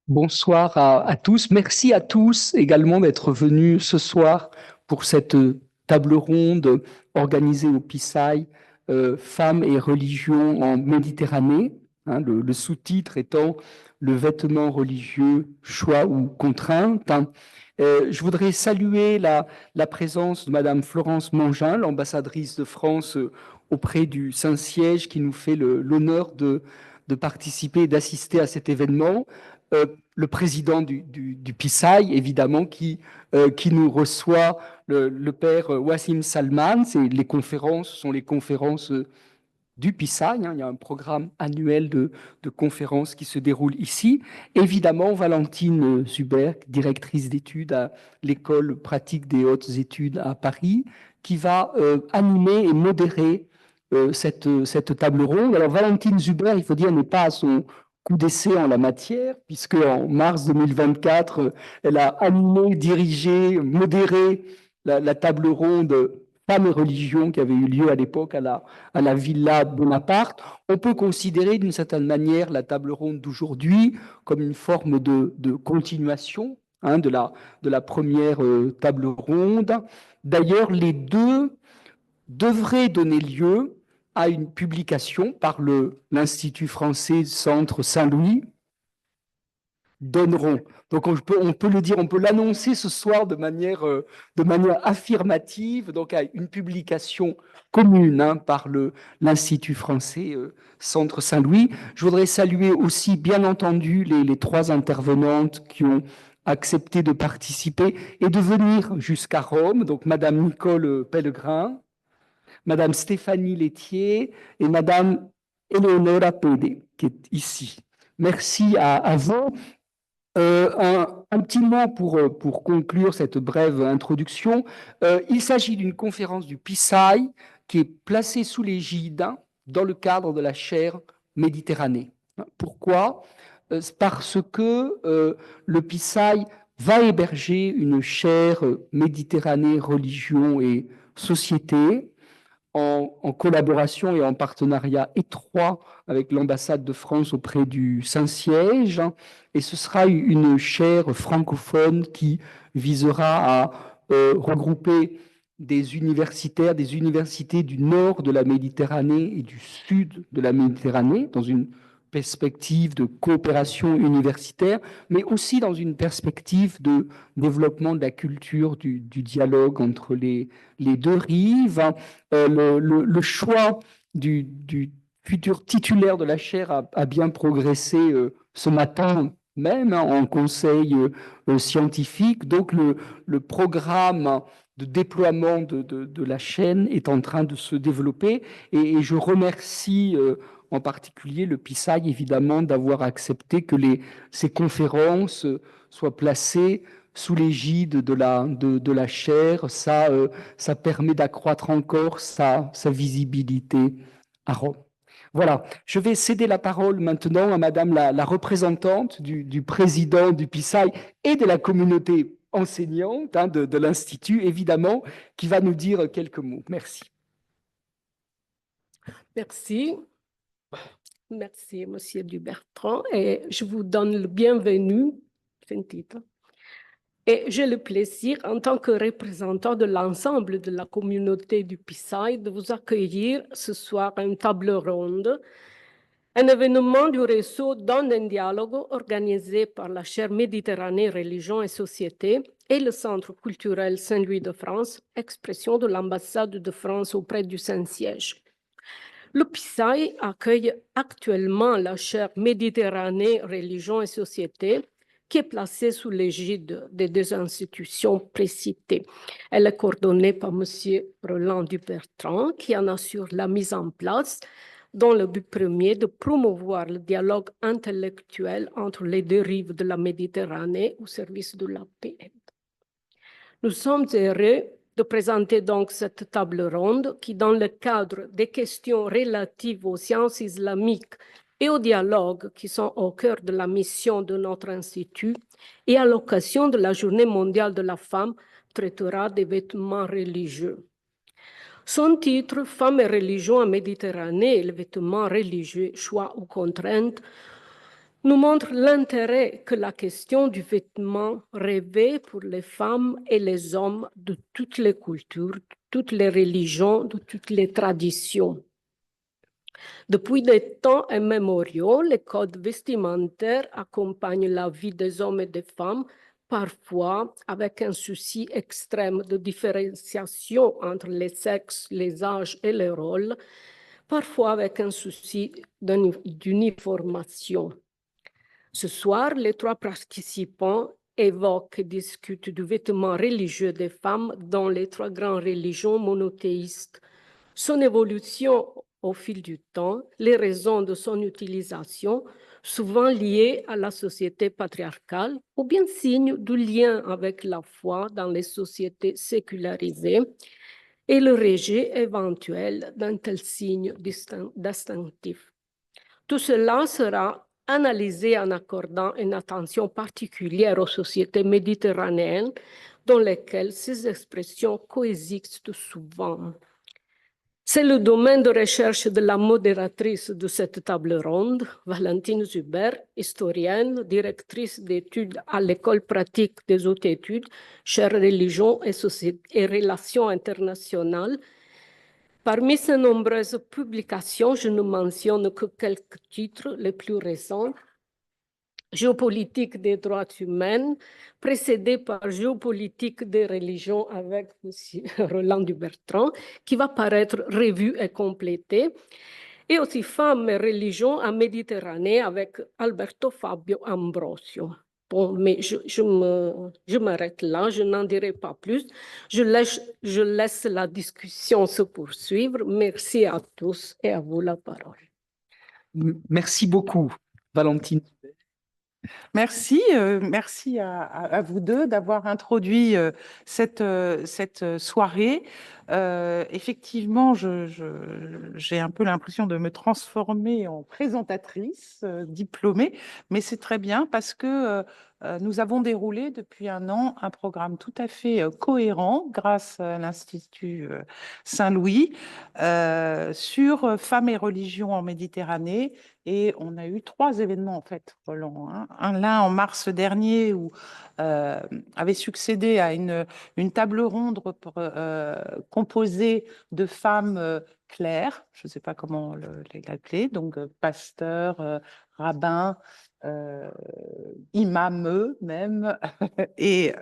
Bonsoir à tous. Merci à tous également d'être venus ce soir pour cette table ronde organisée au PISAI, Femmes et religions en Méditerranée, hein, le sous-titre étant Le vêtement religieux, choix ou contrainte. Je voudrais saluer la présence de Madame Florence Mangin, l'ambassadrice de France auprès du Saint-Siège, qui nous fait l'honneur de participer et d'assister à cet événement. Le président du PISAI, évidemment, qui nous reçoit, le père Wassim Salman. Les conférences sont les conférences du PISAI. Hein. Il y a un programme annuel de conférences qui se déroule ici. Évidemment, Valentine Zuber, directrice d'études à l'École pratique des hautes études à Paris, qui va animer et modérer cette table ronde. Alors, Valentine Zuber, il faut dire, n'est pas à son coup d'essai en la matière, puisque en mars 2024, elle a animé, dirigé, modéré la table ronde Femmes et religions qui avait eu lieu à l'époque à la Villa Bonaparte. On peut considérer d'une certaine manière la table ronde d'aujourd'hui comme une forme de continuation, hein, de la première table ronde. D'ailleurs, les deux devraient donner lieu à une publication par l'Institut français Centre Saint-Louis, donneront. Donc on peut le dire, on peut l'annoncer ce soir de manière affirmative, donc à une publication commune, hein, par l'Institut français Centre Saint-Louis. Je voudrais saluer aussi, bien entendu, les trois intervenantes qui ont accepté de participer et de venir jusqu'à Rome. Donc Madame Nicole Pellegrin, Madame Stéphanie Laitier et Madame Eleonora Pede, qui est ici. Merci à vous. Un petit mot pour conclure cette brève introduction. Il s'agit d'une conférence du PISAI qui est placée sous l'égide, hein, dans le cadre de la chaire Méditerranée. Pourquoi? Parce que le PISAI va héberger une chaire Méditerranée, religion et société en collaboration et en partenariat étroit avec l'ambassade de France auprès du Saint-Siège. Et ce sera une chaire francophone qui visera à regrouper des universitaires, des universités du nord de la Méditerranée et du sud de la Méditerranée, dans une perspective de coopération universitaire, mais aussi dans une perspective de développement de la culture du dialogue entre les deux rives. Le choix du futur titulaire de la chaire a bien progressé ce matin même, hein, en conseil scientifique. Donc le programme de déploiement de la chaîne est en train de se développer et je remercie en particulier le PISAI, évidemment, d'avoir accepté que ces conférences soient placées sous l'égide de la chaire. Ça permet d'accroître encore sa visibilité à Rome. Voilà, je vais céder la parole maintenant à Madame la représentante du président du PISAI et de la communauté enseignante, hein, de l'Institut, évidemment, qui va nous dire quelques mots. Merci. Merci. Merci, Monsieur Dubertrand. Et je vous donne le bienvenu. C'est un titre. Et j'ai le plaisir, en tant que représentant de l'ensemble de la communauté du PISAI, de vous accueillir ce soir à une table ronde, un événement du réseau dans un dialogue organisé par la chaire Méditerranée, religion et société et le Centre culturel Saint-Louis de France, expression de l'ambassade de France auprès du Saint-Siège. Le PISAI accueille actuellement la chaire Méditerranée, religion et société, qui est placée sous l'égide des deux institutions précitées. Elle est coordonnée par M. Roland Dubertrand, qui en assure la mise en place dans le but premier de promouvoir le dialogue intellectuel entre les deux rives de la Méditerranée au service de la paix. Nous sommes heureux de présenter donc cette table ronde qui, dans le cadre des questions relatives aux sciences islamiques et au dialogue qui sont au cœur de la mission de notre institut et à l'occasion de la Journée mondiale de la femme, traitera des vêtements religieux. Son titre, Femmes et religions en Méditerranée et les vêtements religieux, choix ou contraintes, nous montre l'intérêt que la question du vêtement revêt pour les femmes et les hommes de toutes les cultures, de toutes les religions, de toutes les traditions. Depuis des temps immémoriaux, les codes vestimentaires accompagnent la vie des hommes et des femmes, parfois avec un souci extrême de différenciation entre les sexes, les âges et les rôles, parfois avec un souci d'uniformation. Ce soir, les trois participants évoquent et discutent du vêtement religieux des femmes dans les trois grandes religions monothéistes, son évolution au fil du temps, les raisons de son utilisation, souvent liées à la société patriarcale, ou bien signe du lien avec la foi dans les sociétés sécularisées, et le rejet éventuel d'un tel signe distinctif. Tout cela sera analysé en accordant une attention particulière aux sociétés méditerranéennes dans lesquelles ces expressions coexistent souvent. C'est le domaine de recherche de la modératrice de cette table ronde, Valentine Zuber, historienne, directrice d'études à l'École pratique des hautes études, chaire religion et relations internationales. Parmi ses nombreuses publications, je ne mentionne que quelques titres les plus récents. Géopolitique des droits humains, précédé par Géopolitique des religions avec M. Roland Dubertrand, qui va paraître revu et complété, et aussi Femmes et religions en Méditerranée avec Alberto Fabio Ambrosio. Bon, mais je m'arrête là, je n'en dirai pas plus. Je laisse la discussion se poursuivre. Merci à tous et à vous la parole. Merci beaucoup, Valentine. Merci, merci à vous deux d'avoir introduit cette soirée. Effectivement, j'ai un peu l'impression de me transformer en présentatrice diplômée, mais c'est très bien parce que nous avons déroulé depuis un an un programme tout à fait cohérent grâce à l'Institut Saint-Louis sur femmes et religions en Méditerranée. Et on a eu 3 événements, en fait, Roland. L'un en mars dernier, où avait succédé à une table ronde composée de femmes claires, je ne sais pas comment l'appeler, donc pasteurs, rabbins, imams même, et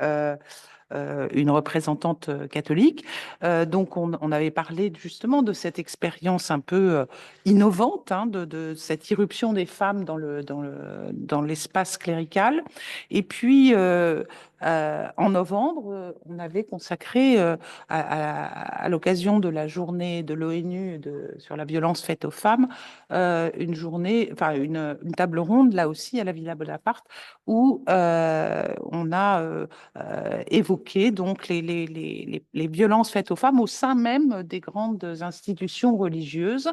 une représentante catholique. Donc, on avait parlé justement de cette expérience un peu innovante, de cette irruption des femmes dans l'espace clérical. Et puis, en novembre, on avait consacré, à l'occasion de la journée de l'ONU sur la violence faite aux femmes, une journée, enfin une table ronde, là aussi, à la Villa Bonaparte, où on a évoqué donc les violences faites aux femmes au sein même des grandes institutions religieuses.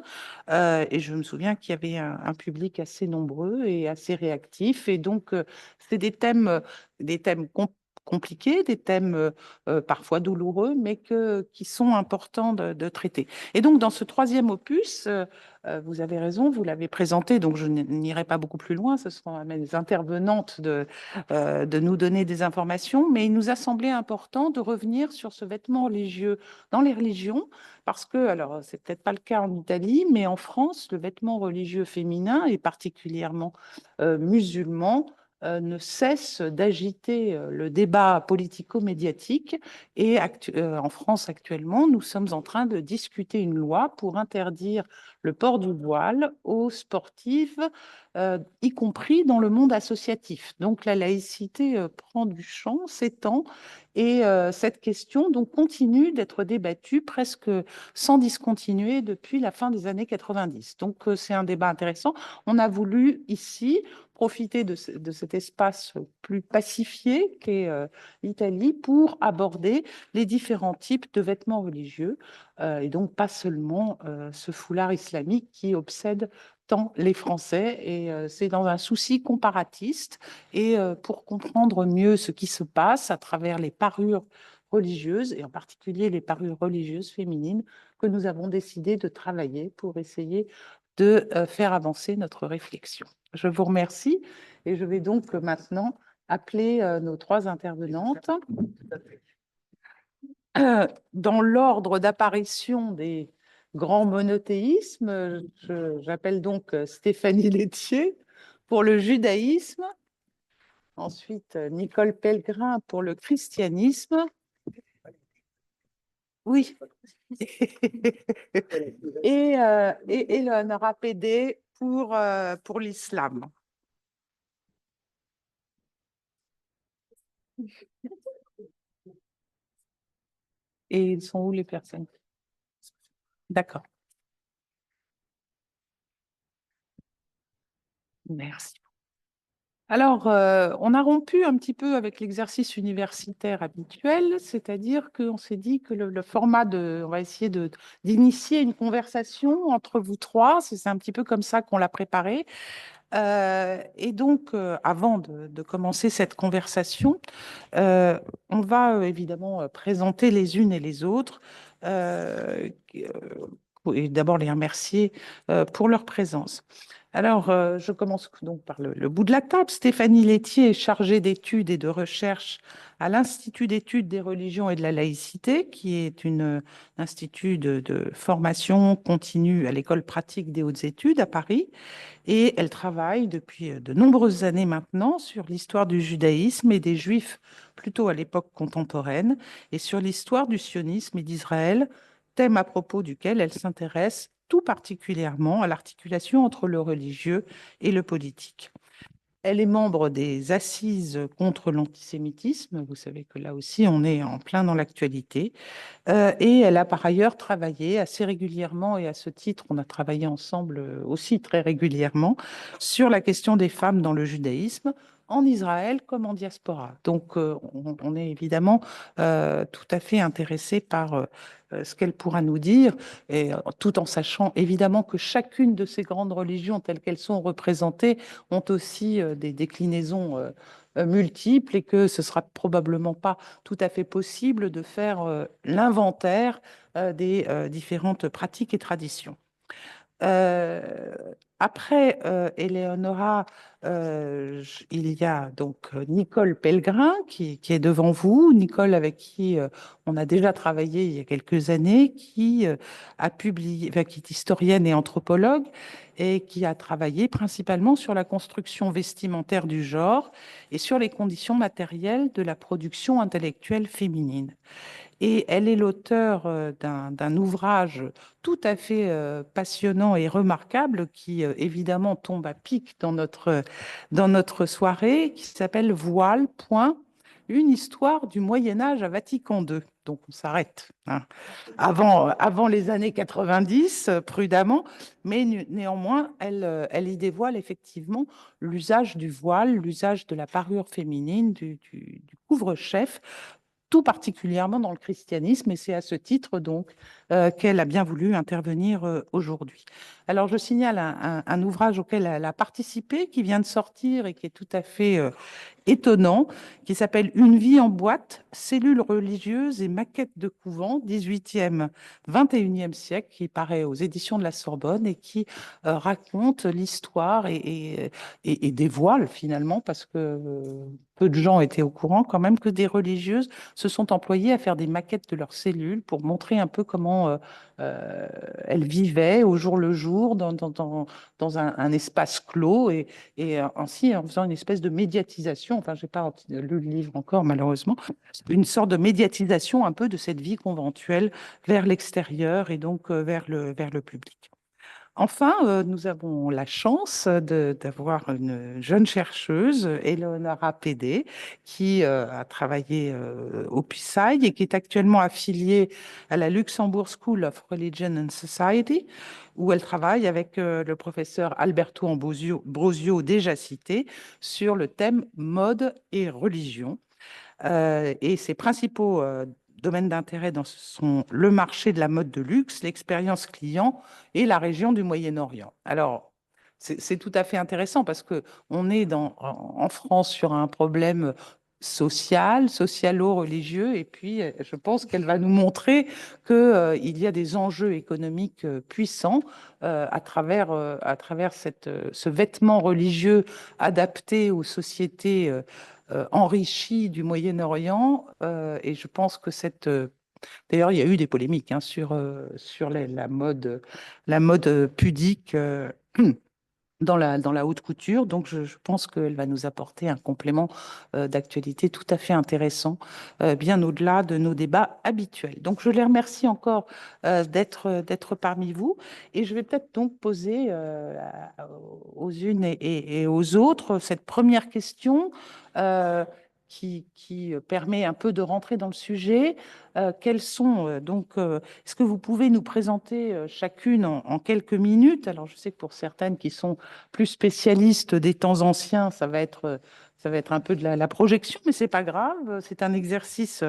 Et je me souviens qu'il y avait un public assez nombreux et assez réactif. Et donc, c'est des thèmes compliqués, des thèmes parfois douloureux, mais qui sont importants de traiter. Et donc, dans ce 3e opus, vous avez raison, vous l'avez présenté, donc je n'irai pas beaucoup plus loin, ce seront mes intervenantes de nous donner des informations, mais il nous a semblé important de revenir sur ce vêtement religieux dans les religions, parce que, alors, c'est peut-être pas le cas en Italie, mais en France, le vêtement religieux féminin, et particulièrement musulman, ne cesse d'agiter le débat politico-médiatique. Et en France, actuellement, nous sommes en train de discuter une loi pour interdire le port du voile aux sportives, y compris dans le monde associatif. Donc, la laïcité prend du champ, s'étend, et cette question donc, continue d'être débattue presque sans discontinuer depuis la fin des années 90. Donc, c'est un débat intéressant. On a voulu ici profiter de cet espace plus pacifié qu'est l'Italie pour aborder les différents types de vêtements religieux et donc pas seulement ce foulard islamique qui obsède tant les Français. Et c'est dans un souci comparatiste et pour comprendre mieux ce qui se passe à travers les parures religieuses et en particulier les parures religieuses féminines que nous avons décidé de travailler pour essayer de faire avancer notre réflexion. Je vous remercie et je vais donc maintenant appeler nos trois intervenantes. Dans l'ordre d'apparition des grands monothéismes, j'appelle donc Stéphanie Laitier pour le judaïsme, ensuite Nicole Pellegrin pour le christianisme. Oui. Et Eleonora Pédé pour l'islam. Et ils sont où les personnes? D'accord. Merci. Alors, on a rompu un petit peu avec l'exercice universitaire habituel, c'est-à-dire qu'on s'est dit que le format on va essayer d'initier une conversation entre vous trois, c'est un petit peu comme ça qu'on l'a préparé. Et donc, avant de commencer cette conversation, on va évidemment présenter les unes et les autres, et d'abord les remercier pour leur présence. Alors, je commence donc par le bout de la table. Stéphanie Laitier est chargée d'études et de recherche à l'Institut d'études des religions et de la laïcité, qui est un institut de formation continue à l'École pratique des hautes études à Paris. Et elle travaille depuis de nombreuses années maintenant sur l'histoire du judaïsme et des Juifs, plutôt à l'époque contemporaine, et sur l'histoire du sionisme et d'Israël, thème à propos duquel elle s'intéresse tout particulièrement à l'articulation entre le religieux et le politique. Elle est membre des Assises contre l'antisémitisme. Vous savez que là aussi, on est en plein dans l'actualité. Et elle a par ailleurs travaillé assez régulièrement, et à ce titre, on a travaillé ensemble aussi très régulièrement, sur la question des femmes dans le judaïsme, en Israël comme en diaspora. Donc, on est évidemment tout à fait intéressé par ce qu'elle pourra nous dire, et tout en sachant évidemment que chacune de ces grandes religions, telles qu'elles sont représentées, ont aussi des déclinaisons multiples, et que ce sera probablement pas tout à fait possible de faire l'inventaire des différentes pratiques et traditions. Après Eleonora, il y a donc Nicole Pellegrin qui est devant vous. Nicole, avec qui on a déjà travaillé il y a quelques années, qui a publié, enfin, qui est historienne et anthropologue, et qui a travaillé principalement sur la construction vestimentaire du genre et sur les conditions matérielles de la production intellectuelle féminine. Et elle est l'auteure d'un ouvrage tout à fait passionnant et remarquable qui, évidemment, tombe à pic dans notre soirée, qui s'appelle Voile, point, une histoire du Moyen-Âge à Vatican II. Donc, on s'arrête avant les années 90, prudemment, mais néanmoins, elle y dévoile effectivement l'usage du voile, l'usage de la parure féminine, du couvre-chef, tout particulièrement dans le christianisme, et c'est à ce titre donc qu'elle a bien voulu intervenir aujourd'hui. Alors, je signale un ouvrage auquel elle a participé, qui vient de sortir et qui est tout à fait étonnant, qui s'appelle Une vie en boîte, cellules religieuses et maquettes de couvent, 18e, 21e siècle, qui paraît aux éditions de la Sorbonne et qui raconte l'histoire et dévoile finalement, parce que peu de gens étaient au courant quand même, que des religieuses se sont employées à faire des maquettes de leurs cellules pour montrer un peu comment elles vivaient au jour le jour dans un espace clos, et ainsi en faisant une espèce de médiatisation. Enfin, je n'ai pas lu le livre encore, malheureusement, une sorte de médiatisation un peu de cette vie conventuelle vers l'extérieur et donc vers le public. Enfin, nous avons la chance d'avoir une jeune chercheuse, Eleonora Pédé, qui a travaillé au PUSAI et qui est actuellement affiliée à la Luxembourg School of Religion and Society, où elle travaille avec le professeur Alberto Ambrosio, déjà cité, sur le thème mode et religion. Et ses principaux domaines d'intérêt sont le marché de la mode de luxe, l'expérience client et la région du Moyen-Orient. Alors, c'est tout à fait intéressant parce qu'on est en France sur un problème social, socialo-religieux, et puis je pense qu'elle va nous montrer qu'il y a des enjeux économiques puissants à travers ce vêtement religieux adapté aux sociétés enrichies du Moyen-Orient. Et je pense que d'ailleurs, il y a eu des polémiques hein, sur la mode pudique dans la haute couture. Donc, je pense qu'elle va nous apporter un complément d'actualité tout à fait intéressant, bien au-delà de nos débats habituels. Donc, je les remercie encore d'être parmi vous. Et je vais peut-être donc poser aux unes et aux autres cette première question qui permet un peu de rentrer dans le sujet. Quels sont est-ce que vous pouvez nous présenter chacune en quelques minutes? Alors, je sais que pour certaines qui sont plus spécialistes des temps anciens, ça va être un peu de la projection, mais c'est pas grave. C'est un exercice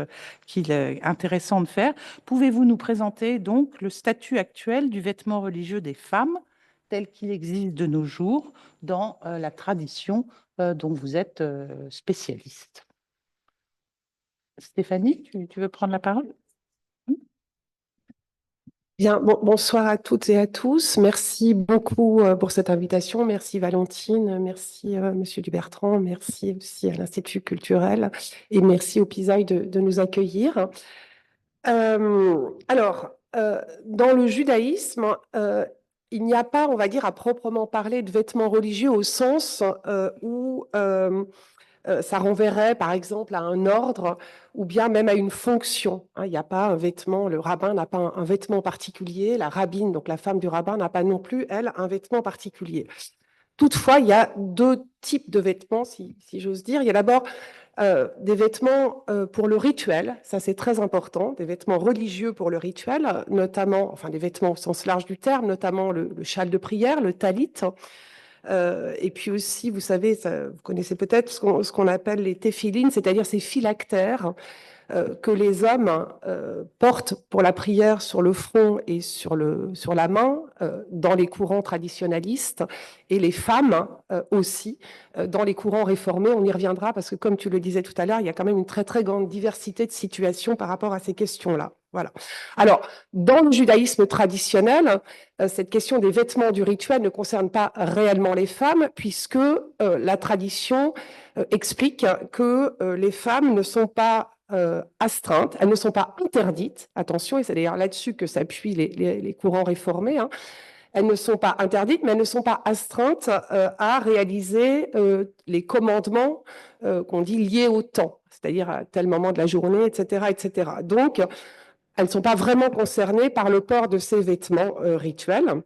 qu'il est intéressant de faire. Pouvez-vous nous présenter donc le statut actuel du vêtement religieux des femmes tel qu'il existe de nos jours dans la tradition dont vous êtes spécialiste? Stéphanie, tu veux prendre la parole? Bien, bonsoir à toutes et à tous. Merci beaucoup pour cette invitation. Merci Valentine, merci Monsieur Dubertrand, merci aussi à l'Institut culturel et merci au Pisaille de nous accueillir. Alors, dans le judaïsme, il n'y a pas, on va dire, à proprement parler de vêtements religieux au sens où ça renverrait par exemple à un ordre ou bien même à une fonction. Hein. Il n'y a pas un vêtement, le rabbin n'a pas un vêtement particulier, la rabbine, donc la femme du rabbin, n'a pas non plus, elle, un vêtement particulier. Toutefois, il y a deux types de vêtements, si j'ose dire. Il y a d'abord des vêtements pour le rituel, ça c'est très important, des vêtements religieux pour le rituel, notamment, enfin des vêtements au sens large du terme, notamment le châle de prière, le talit. Et puis aussi, vous savez, vous connaissez peut-être ce qu'on appelle les téphilines, c'est-à-dire ces phylactères que les hommes portent pour la prière sur le front et sur la main dans les courants traditionnalistes, et les femmes aussi dans les courants réformés. On y reviendra parce que, comme tu le disais tout à l'heure, il y a quand même une très très grande diversité de situations par rapport à ces questions-là. Voilà. Alors, dans le judaïsme traditionnel, cette question des vêtements du rituel ne concerne pas réellement les femmes, puisque la tradition explique que les femmes ne sont pas astreintes, elles ne sont pas interdites, attention, et c'est d'ailleurs là-dessus que s'appuient les courants réformés, hein. Elles ne sont pas interdites, mais elles ne sont pas astreintes à réaliser les commandements qu'on dit liés au temps, c'est-à-dire à tel moment de la journée, etc., etc. Donc, elles ne sont pas vraiment concernées par le port de ces vêtements rituels.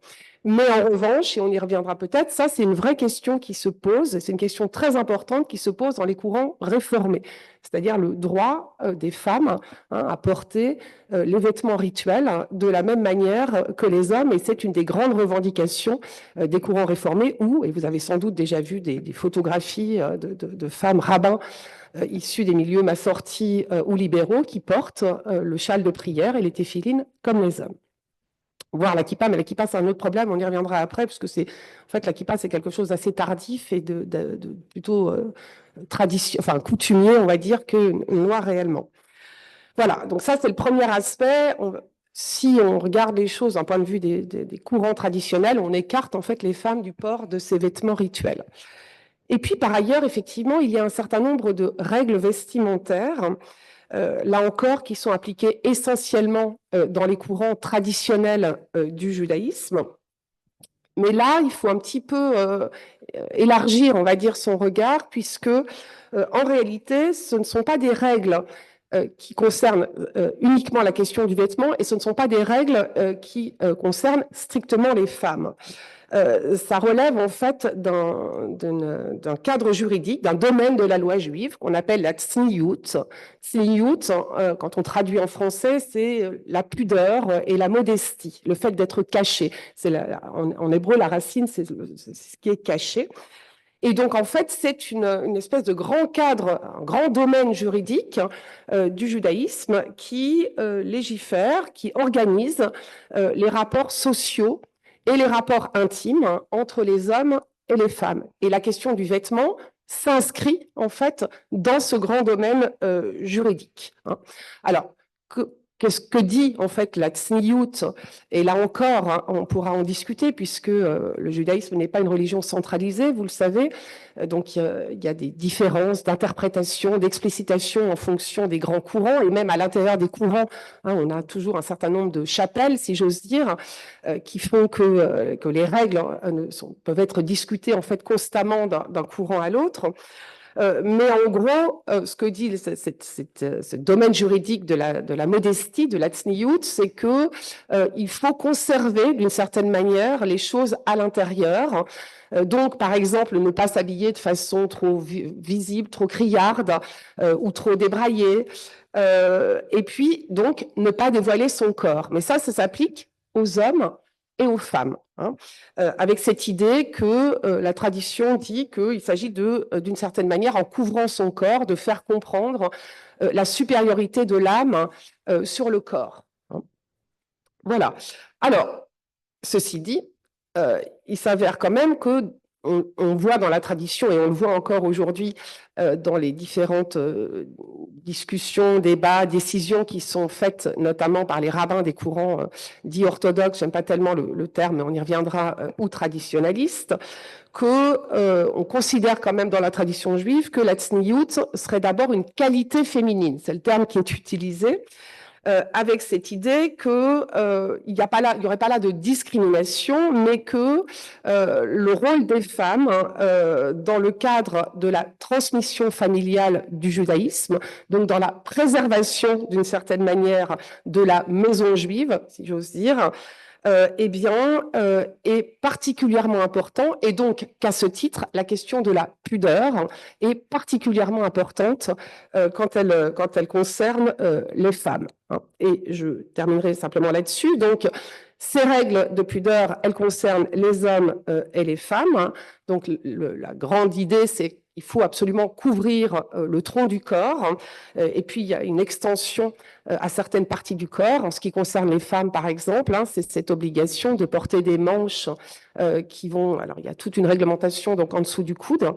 Mais en revanche, et on y reviendra peut-être, ça c'est une vraie question qui se pose, c'est une question très importante qui se pose dans les courants réformés, c'est-à-dire le droit des femmes à porter les vêtements rituels de la même manière que les hommes, et c'est une des grandes revendications des courants réformés où, et vous avez sans doute déjà vu des photographies de femmes rabbins issus des milieux massortis ou libéraux qui portent le châle de prière et les téphilines comme les hommes. Voire la kippa, mais la kippa c'est un autre problème, on y reviendra après, puisque en fait la kippa c'est quelque chose d'assez tardif et de plutôt coutumier, on va dire, qu'une loi réellement. Voilà, donc ça c'est le premier aspect. Si on regarde les choses d'un point de vue des courants traditionnels, on écarte en fait les femmes du port de ces vêtements rituels. Et puis, par ailleurs, effectivement, il y a un certain nombre de règles vestimentaires, là encore, qui sont appliquées essentiellement dans les courants traditionnels du judaïsme. Mais là, il faut un petit peu élargir, on va dire, son regard, puisque, en réalité, ce ne sont pas des règles qui concernent uniquement la question du vêtement, et ce ne sont pas des règles qui concernent strictement les femmes. Ça relève en fait d'un cadre juridique, d'un domaine de la loi juive qu'on appelle la tsniout. Tsniout, quand on traduit en français, c'est la pudeur et la modestie, le fait d'être caché. En hébreu, la racine, c'est ce qui est caché. Et donc, en fait, c'est une espèce de grand cadre, un grand domaine juridique du judaïsme qui légifère, qui organise les rapports sociaux et les rapports intimes entre les hommes et les femmes. Et la question du vêtement s'inscrit en fait dans ce grand domaine juridique. Hein. Alors, qu'est-ce que dit en fait la tsniout? Et là encore, hein, on pourra en discuter puisque le judaïsme n'est pas une religion centralisée, vous le savez. Donc, il y a des différences d'interprétation, d'explicitation en fonction des grands courants et même à l'intérieur des courants. Hein, on a toujours un certain nombre de chapelles, si j'ose dire, qui font que les règles peuvent être discutées en fait constamment d'un courant à l'autre. Mais en gros, ce que dit ce domaine juridique de la modestie, de la tsniout, c'est que il faut conserver d'une certaine manière les choses à l'intérieur. Donc, par exemple, ne pas s'habiller de façon trop visible, trop criarde ou trop débraillée. Et puis, donc, ne pas dévoiler son corps. Mais ça s'applique aux hommes et aux femmes. Hein, avec cette idée que la tradition dit qu'il s'agit d'une certaine manière, en couvrant son corps, de faire comprendre la supériorité de l'âme sur le corps. Hein. Voilà. Alors, ceci dit, il s'avère quand même que on voit dans la tradition, et on le voit encore aujourd'hui dans les différentes discussions, débats, décisions qui sont faites notamment par les rabbins des courants dits orthodoxes, j'aime pas tellement le terme, mais on y reviendra, ou traditionnalistes, qu'on considère quand même dans la tradition juive que la tsniout serait d'abord une qualité féminine. C'est le terme qui est utilisé. Avec cette idée qu'il n'y aurait pas là de discrimination, mais que le rôle des femmes dans le cadre de la transmission familiale du judaïsme, donc dans la préservation d'une certaine manière de la maison juive, si j'ose dire, eh bien, est particulièrement important, et donc qu'à ce titre, la question de la pudeur est particulièrement importante quand elle concerne les femmes. Hein. Et je terminerai simplement là-dessus. Donc, ces règles de pudeur, elles concernent les hommes et les femmes. Hein. Donc, la grande idée, c'est qu'il faut absolument couvrir le tronc du corps. Hein. Et puis, il y a une extension à certaines parties du corps. En ce qui concerne les femmes, par exemple, hein, c'est cette obligation de porter des manches qui vont... Alors, il y a toute une réglementation donc en dessous du coude.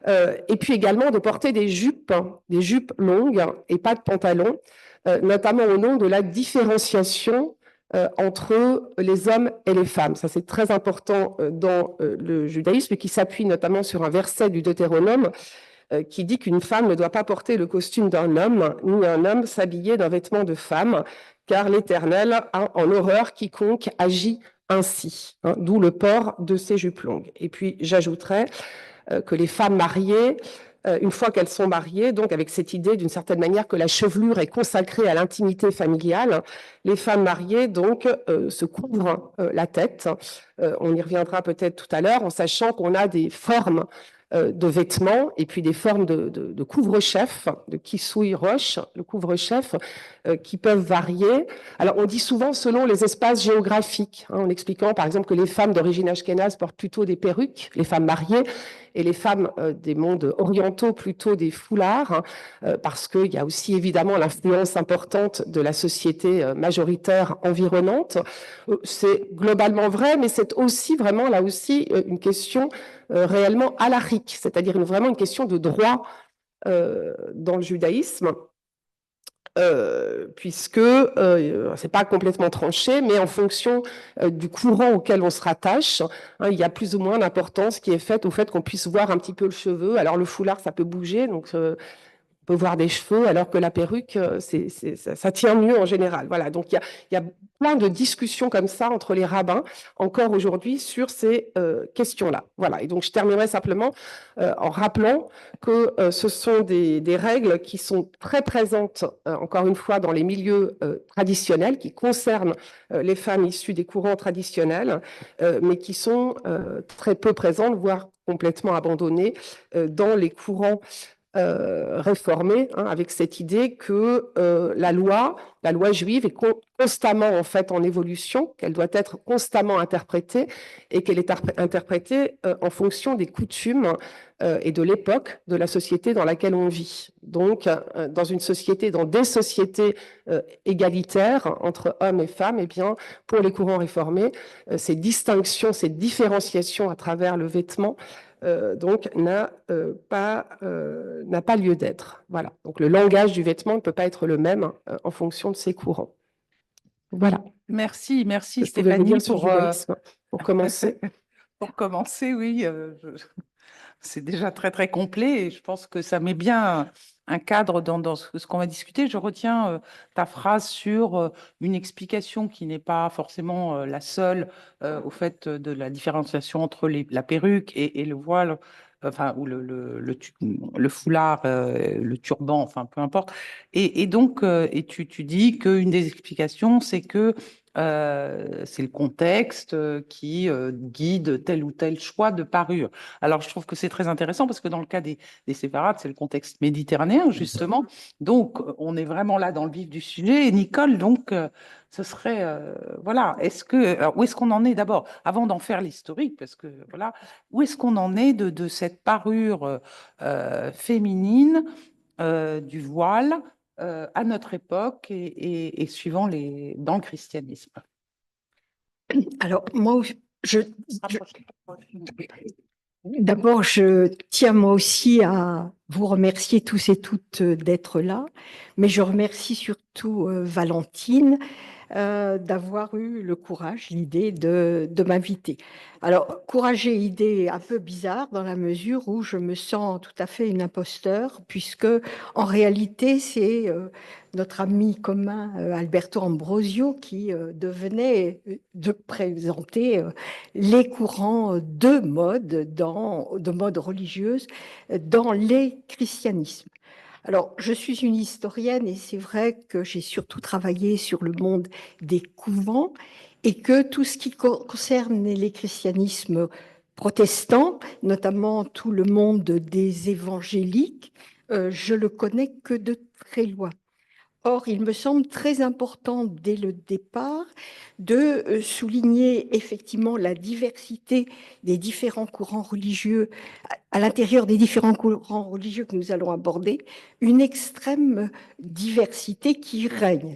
Et puis également de porter des jupes longues et pas de pantalons, notamment au nom de la différenciation entre les hommes et les femmes. Ça, c'est très important dans le judaïsme, qui s'appuie notamment sur un verset du Deutéronome qui dit qu'une femme ne doit pas porter le costume d'un homme, ni un homme s'habiller d'un vêtement de femme, car l'Éternel a en horreur quiconque agit ainsi, hein, d'où le port de ces jupes longues. Et puis, j'ajouterais que les femmes mariées, une fois qu'elles sont mariées, donc avec cette idée d'une certaine manière que la chevelure est consacrée à l'intimité familiale, les femmes mariées donc se couvrent la tête. On y reviendra peut-être tout à l'heure, en sachant qu'on a des formes de vêtements et puis des formes de couvre-chef, de kissouï roche, le couvre-chef, qui peuvent varier. Alors, on dit souvent selon les espaces géographiques, hein, en expliquant par exemple que les femmes d'origine ashkénaze portent plutôt des perruques, les femmes mariées, et les femmes des mondes orientaux plutôt des foulards, parce qu'il y a aussi évidemment l'influence importante de la société majoritaire environnante. C'est globalement vrai, mais c'est aussi vraiment là aussi une question réellement halakhique, c'est-à-dire vraiment une question de droit dans le judaïsme. Puisque c'est pas complètement tranché, mais en fonction du courant auquel on se rattache, hein, il y a plus ou moins d'importance qui est faite au fait qu'on puisse voir un petit peu le cheveu. Alors le foulard, ça peut bouger, donc on peut voir des cheveux, alors que la perruque, ça tient mieux en général. Voilà, donc il y a plein de discussions comme ça entre les rabbins, encore aujourd'hui, sur ces questions-là. Voilà, et donc je terminerai simplement en rappelant que ce sont des règles qui sont très présentes, encore une fois, dans les milieux traditionnels, qui concernent les femmes issues des courants traditionnels, mais qui sont très peu présentes, voire complètement abandonnées dans les courants réformée, hein, avec cette idée que la loi juive est constamment en fait en évolution, qu'elle doit être constamment interprétée et qu'elle est interprétée en fonction des coutumes et de l'époque de la société dans laquelle on vit. Donc, dans des sociétés égalitaires entre hommes et femmes, eh bien, pour les courants réformés, ces distinctions, ces différenciations à travers le vêtement donc n'a pas lieu d'être. Voilà. Donc le langage du vêtement ne peut pas être le même en fonction de ses courants. Voilà. Merci, merci Je pouvais vous Stéphanie dire sur le pour, judaïsme, pour commencer. pour commencer, oui. C'est déjà très, très complet et je pense que ça met bien un cadre dans ce qu'on va discuter. Je retiens ta phrase sur une explication qui n'est pas forcément la seule au fait de la différenciation entre la perruque et le voile, enfin, ou le foulard, le turban, enfin, peu importe. Et donc, tu dis qu'une des explications, c'est que c'est le contexte qui guide tel ou tel choix de parure. Alors, je trouve que c'est très intéressant parce que dans le cas des séfarades, c'est le contexte méditerranéen, justement. Donc, on est vraiment là dans le vif du sujet. Et Nicole, donc, ce serait, voilà, alors, où est-ce qu'on en est d'abord, avant d'en faire l'historique, parce que, voilà, où est-ce qu'on en est de cette parure féminine du voile à notre époque et suivant dans le christianisme? Alors, moi, d'abord, je tiens moi aussi à vous remercier tous et toutes d'être là, mais je remercie surtout Valentine d'avoir eu le courage, l'idée de m'inviter. Alors, courage et idée un peu bizarre dans la mesure où je me sens tout à fait une imposteur, puisque en réalité, c'est notre ami commun Alberto Ambrosio qui devenait de présenter les courants de mode religieuse dans les christianismes. Alors, je suis une historienne et c'est vrai que j'ai surtout travaillé sur le monde des couvents et que tout ce qui concerne les christianismes protestants, notamment tout le monde des évangéliques, je le connais que de très loin. Or, il me semble très important dès le départ de souligner effectivement la diversité des différents courants religieux, à l'intérieur des différents courants religieux que nous allons aborder, une extrême diversité qui règne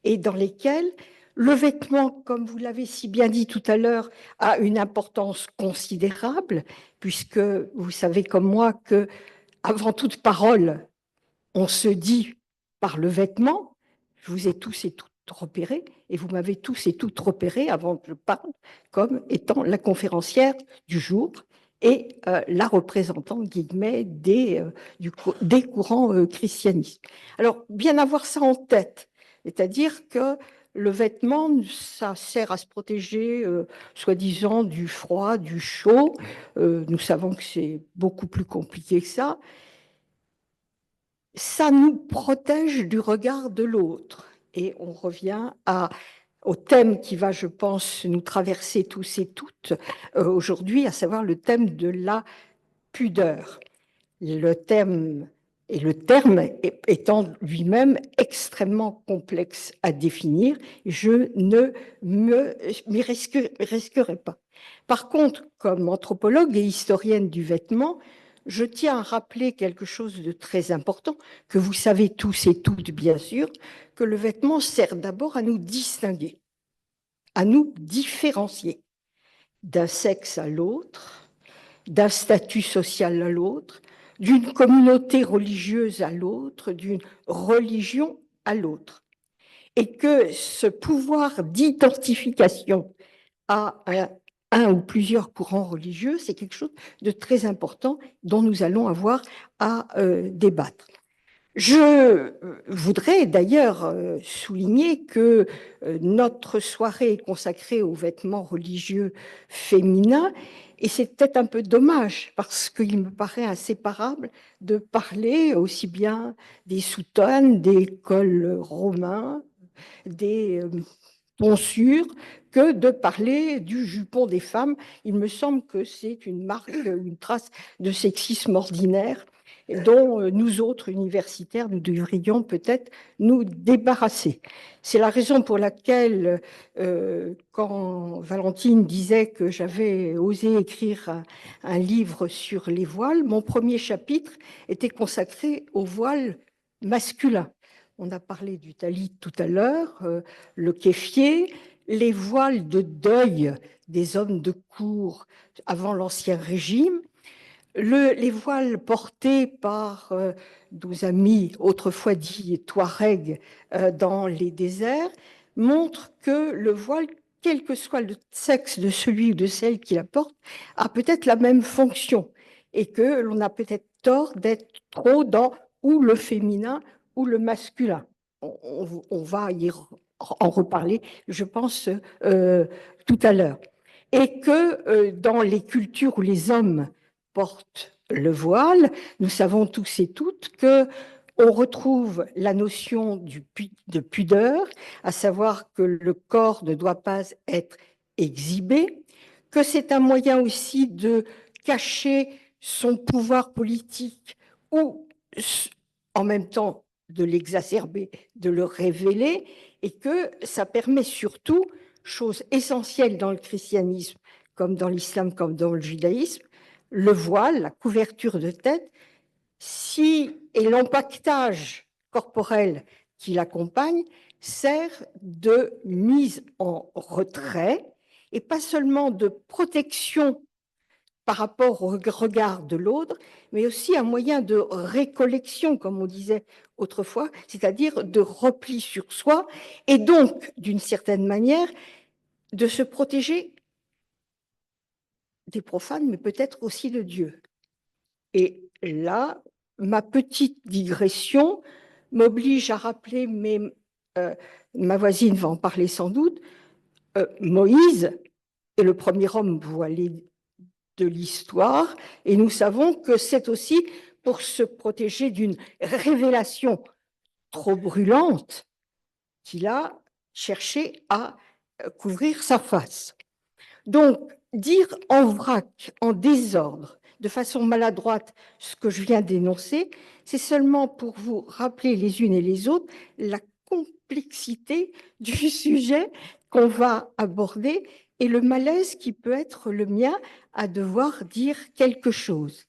et dans lesquels le vêtement, comme vous l'avez si bien dit tout à l'heure, a une importance considérable, puisque vous savez comme moi que avant toute parole, on se dit par le vêtement. Je vous ai tous et toutes repérés et vous m'avez tous et toutes repéré avant que je parle comme étant la conférencière du jour et la représentante guillemets des courants christianistes. Alors, bien avoir ça en tête, c'est-à-dire que le vêtement, ça sert à se protéger, soi-disant, du froid, du chaud. Nous savons que c'est beaucoup plus compliqué que ça. Ça nous protège du regard de l'autre. Et on revient au thème qui va, je pense, nous traverser tous et toutes aujourd'hui, à savoir le thème de la pudeur. Le thème étant lui-même extrêmement complexe à définir, je ne m'y risquerai pas. Par contre, comme anthropologue et historienne du vêtement, je tiens à rappeler quelque chose de très important, que vous savez tous et toutes, bien sûr, que le vêtement sert d'abord à nous distinguer, à nous différencier d'un sexe à l'autre, d'un statut social à l'autre, d'une communauté religieuse à l'autre, d'une religion à l'autre. Et que ce pouvoir d'identification à un ou plusieurs courants religieux, c'est quelque chose de très important dont nous allons avoir à débattre. Je voudrais d'ailleurs souligner que notre soirée est consacrée aux vêtements religieux féminins et c'est peut-être un peu dommage parce qu'il me paraît inséparable de parler aussi bien des soutanes, des cols romains, des tonsures, que de parler du jupon des femmes. Il me semble que c'est une marque, une trace de sexisme ordinaire dont nous autres universitaires, nous devrions peut-être nous débarrasser. C'est la raison pour laquelle, quand Valentine disait que j'avais osé écrire un livre sur les voiles, mon premier chapitre était consacré aux voiles masculins. On a parlé du talit tout à l'heure, le kéfier, les voiles de deuil des hommes de cour avant l'Ancien Régime, Les voiles portés par nos amis, autrefois dits Touaregs, dans les déserts, montrent que le voile, quel que soit le sexe de celui ou de celle qui la porte, a peut-être la même fonction et que l'on a peut-être tort d'être trop dans ou le féminin ou le masculin. On va en reparler, je pense, tout à l'heure. Et que dans les cultures où les hommes portent le voile, nous savons tous et toutes que on retrouve la notion de pudeur, à savoir que le corps ne doit pas être exhibé, que c'est un moyen aussi de cacher son pouvoir politique ou en même temps de l'exacerber, de le révéler, et que ça permet surtout, chose essentielle dans le christianisme, comme dans l'islam, comme dans le judaïsme, le voile, la couverture de tête, et l'empaquetage corporel qui l'accompagne sert de mise en retrait et pas seulement de protection par rapport au regard de l'autre, mais aussi un moyen de récollection, comme on disait autrefois, c'est-à-dire de repli sur soi, et donc, d'une certaine manière, de se protéger des profanes, mais peut-être aussi de Dieu. Et là, ma petite digression m'oblige à rappeler, mais ma voisine va en parler sans doute, Moïse est le premier homme voilé de l'histoire, et nous savons que c'est aussi pour se protéger d'une révélation trop brûlante qu'il a cherché à couvrir sa face. Donc, dire en vrac, en désordre, de façon maladroite, ce que je viens d'énoncer, c'est seulement pour vous rappeler les unes et les autres la complexité du sujet qu'on va aborder et le malaise qui peut être le mien à devoir dire quelque chose.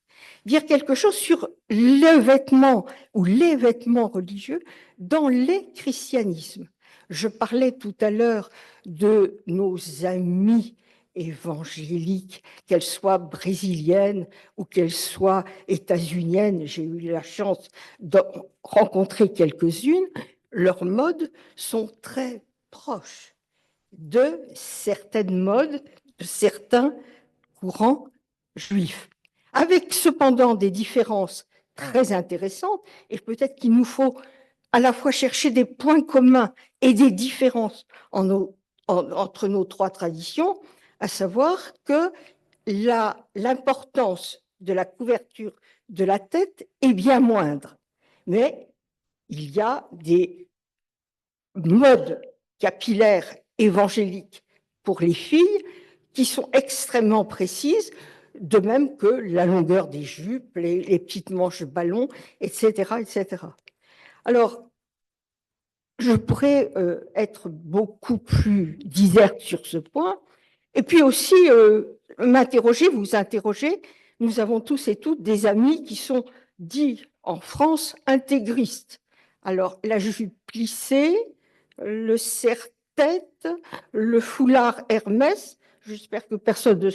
Dire quelque chose sur le vêtement ou les vêtements religieux dans les christianismes. Je parlais tout à l'heure de nos amis évangéliques, qu'elles soient brésiliennes ou qu'elles soient états-uniennes. J'ai eu la chance de rencontrer quelques-unes. Leurs modes sont très proches de certaines modes, de certains courants juifs, avec cependant des différences très intéressantes, et peut-être qu'il nous faut à la fois chercher des points communs et des différences entre nos trois traditions, à savoir que l'importance de la couverture de la tête est bien moindre. Mais il y a des modes capillaires évangéliques pour les filles qui sont extrêmement précises, de même que la longueur des jupes, les petites manches ballons, etc., etc. Alors, je pourrais être beaucoup plus diserte sur ce point, et puis aussi m'interroger, vous interroger. Nous avons tous et toutes des amis qui sont dits en France intégristes. Alors, la jupe plissée, le serre-tête, le foulard Hermès, j'espère que personne ne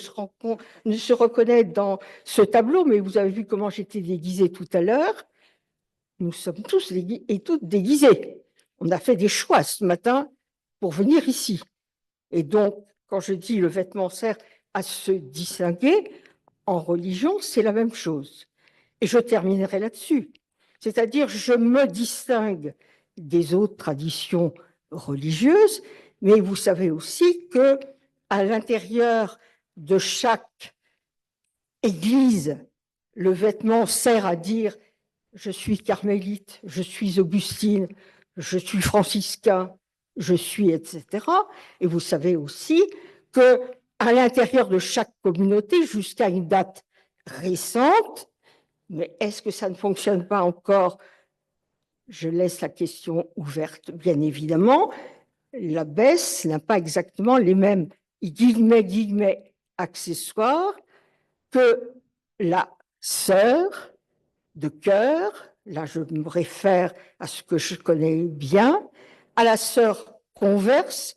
se reconnaît dans ce tableau, mais vous avez vu comment j'étais déguisée tout à l'heure. Nous sommes tous et toutes déguisés. On a fait des choix ce matin pour venir ici. Et donc, quand je dis le vêtement sert à se distinguer, en religion, c'est la même chose. Et je terminerai là-dessus. C'est-à-dire, je me distingue des autres traditions religieuses, mais vous savez aussi que à l'intérieur de chaque église, le vêtement sert à dire « je suis carmélite, je suis augustine, je suis franciscain, je suis, etc. » Et vous savez aussi que à l'intérieur de chaque communauté, jusqu'à une date récente, mais est-ce que ça ne fonctionne pas encore? Je laisse la question ouverte, bien évidemment. L'abbesse n'a pas exactement les mêmes guillemets, accessoires que la sœur de cœur. Là, je me réfère à ce que je connais bien, à la sœur converse,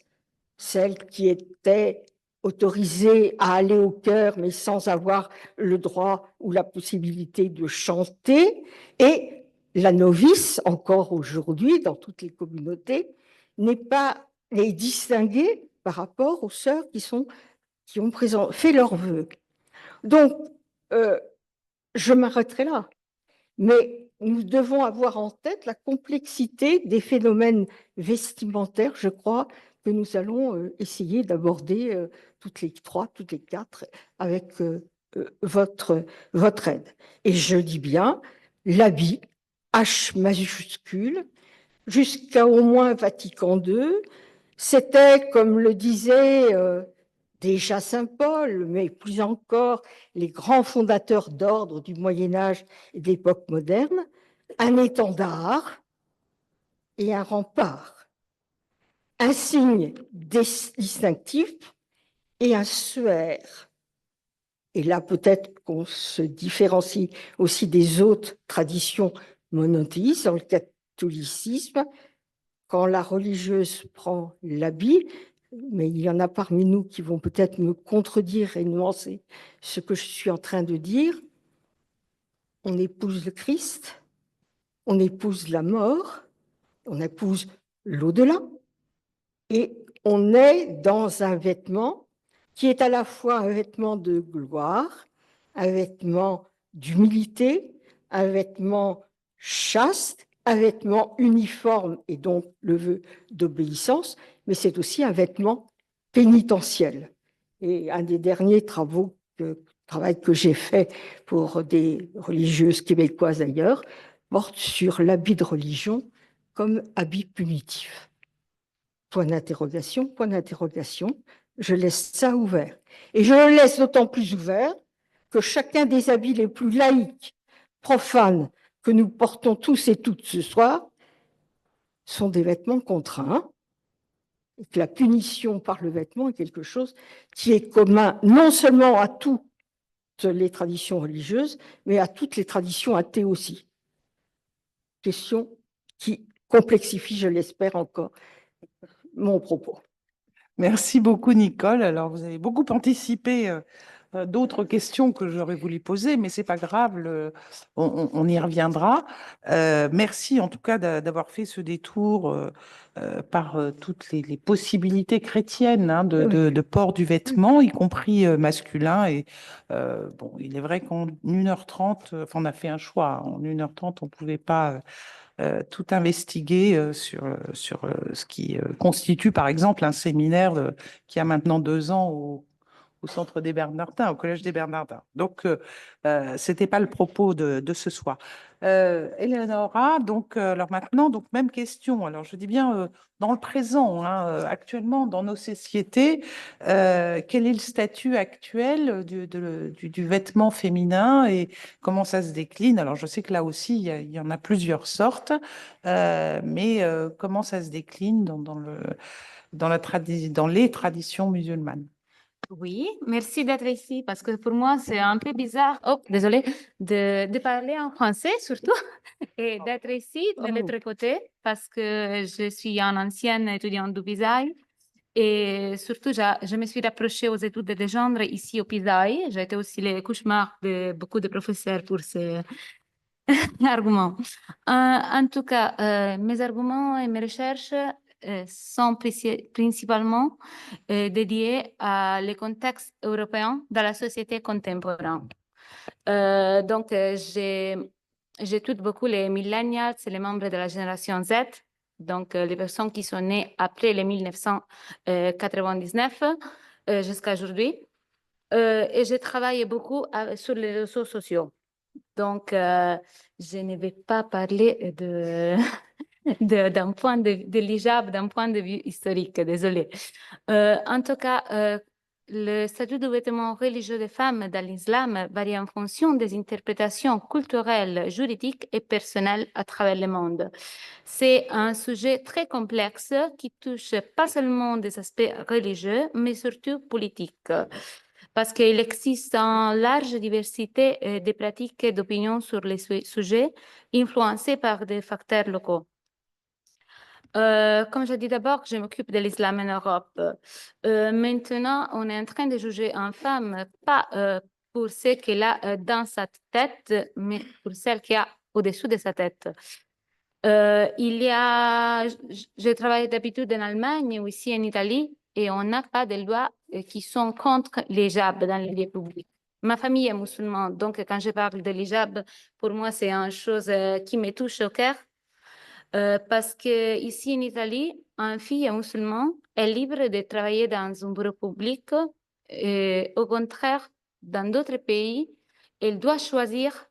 celle qui était autorisés à aller au chœur, mais sans avoir le droit ou la possibilité de chanter. Et la novice, encore aujourd'hui, dans toutes les communautés, n'est pas distinguée par rapport aux sœurs qui ont fait leurs vœux. Donc, je m'arrêterai là. Mais nous devons avoir en tête la complexité des phénomènes vestimentaires, je crois, que nous allons essayer d'aborder toutes les trois, toutes les quatre, avec votre aide. Et je dis bien l'habit, H majuscule, jusqu'à au moins Vatican II, c'était, comme le disait déjà Saint Paul, mais plus encore les grands fondateurs d'ordre du Moyen-Âge et de l'époque moderne, un étendard et un rempart, un signe distinctif et un suaire. Et là, peut-être qu'on se différencie aussi des autres traditions monothéistes. Dans le catholicisme, quand la religieuse prend l'habit, mais il y en a parmi nous qui vont peut-être me contredire et nuancer ce que je suis en train de dire, on épouse le Christ, on épouse la mort, on épouse l'au-delà, et on est dans un vêtement qui est à la fois un vêtement de gloire, un vêtement d'humilité, un vêtement chaste, un vêtement uniforme et donc le vœu d'obéissance, mais c'est aussi un vêtement pénitentiel. Et un des derniers travaux que j'ai fait pour des religieuses québécoises d'ailleurs porte sur l'habit de religion comme habit punitif. Point d'interrogation, point d'interrogation. Je laisse ça ouvert. Et je le laisse d'autant plus ouvert que chacun des habits les plus laïques, profanes, que nous portons tous et toutes ce soir, sont des vêtements contraints, et que la punition par le vêtement est quelque chose qui est commun non seulement à toutes les traditions religieuses, mais à toutes les traditions athées aussi. Question qui complexifie, je l'espère encore, mon propos. Merci beaucoup, Nicole. Alors, vous avez beaucoup anticipé d'autres questions que j'aurais voulu poser, mais c'est pas grave, on y reviendra. Merci en tout cas d'avoir fait ce détour par toutes les possibilités chrétiennes hein, de port du vêtement, y compris masculin. Et bon, il est vrai qu'en 1h30, enfin, on a fait un choix. En 1h30, on ne pouvait pas tout investiguer sur ce qui constitue, par exemple, un séminaire qui a maintenant 2 ans au Centre des Bernardins, au Collège des Bernardins. Donc, ce n'était pas le propos de ce soir. Eleonora, donc, alors maintenant, donc, même question. Alors, je dis bien dans le présent, hein, actuellement, dans nos sociétés, quel est le statut actuel du vêtement féminin et comment ça se décline? Alors, je sais que là aussi, il y en a plusieurs sortes, mais comment ça se décline dans les traditions musulmanes? Oui, merci d'être ici parce que pour moi, c'est un peu bizarre, oh, désolé, de parler en français surtout et d'être ici de l'autre côté parce que je suis une ancienne étudiante du PISAI et surtout, je me suis rapprochée aux études de genre ici au PISAI. J'ai été aussi le cauchemar de beaucoup de professeurs pour ces arguments. En tout cas, mes arguments et mes recherches sont principalement dédiés à les contextes européens dans la société contemporaine. Donc, j'étudie beaucoup les millennials, c'est les membres de la génération Z, donc les personnes qui sont nées après les 1999 jusqu'à aujourd'hui. Et je travaille beaucoup sur les réseaux sociaux. Donc, je ne vais pas parler d'un point de l'hijab, d'un point de vue historique, désolé. En tout cas, le statut de vêtement religieux des femmes dans l'islam varie en fonction des interprétations culturelles, juridiques et personnelles à travers le monde. C'est un sujet très complexe qui touche pas seulement des aspects religieux, mais surtout politiques, parce qu'il existe une large diversité de pratiques et d'opinions sur les sujets influencés par des facteurs locaux. Comme je dis d'abord, je m'occupe de l'islam en Europe. Maintenant, on est en train de juger une femme, pas pour ce qu'elle a dans sa tête, mais pour celle qu'il y a au-dessous de sa tête. Je travaille d'habitude en Allemagne ou ici en Italie, et on n'a pas de lois qui sont contre l'hijab dans les lieux publics. Ma famille est musulmane, donc quand je parle de l'hijab, pour moi, c'est une chose qui me touche au cœur. Parce que ici en Italie, une fille musulmane est libre de travailler dans un bureau public. Au contraire, dans d'autres pays, elle doit choisir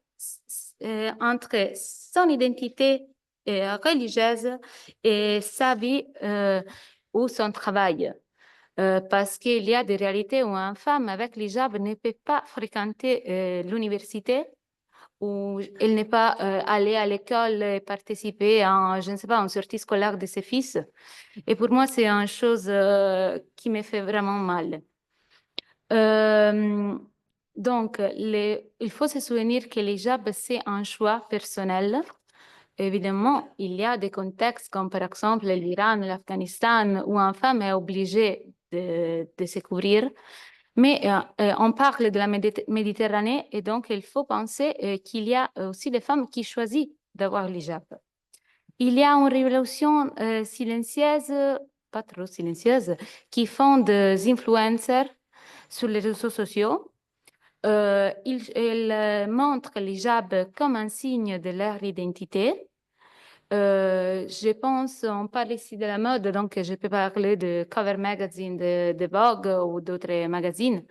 entre son identité religieuse et sa vie ou son travail. Parce qu'il y a des réalités où une femme avec l'hijab ne peut pas fréquenter l'université, où elle n'est pas allée à l'école et participer à, je ne sais pas, une sortie scolaire de ses fils. Et pour moi, c'est une chose qui me fait vraiment mal. Donc, il faut se souvenir que l'hijab, c'est un choix personnel. Évidemment, il y a des contextes comme par exemple l'Iran, l'Afghanistan, où une femme est obligée de se couvrir. Mais on parle de la Méditerranée et donc il faut penser qu'il y a aussi des femmes qui choisissent d'avoir l'hijab. Il y a une révolution silencieuse, pas trop silencieuse, qui font des influencers sur les réseaux sociaux. Ils montrent l'hijab comme un signe de leur identité. Je pense, on parle ici de la mode, donc je peux parler de Cover Magazine, de Vogue ou d'autres magazines,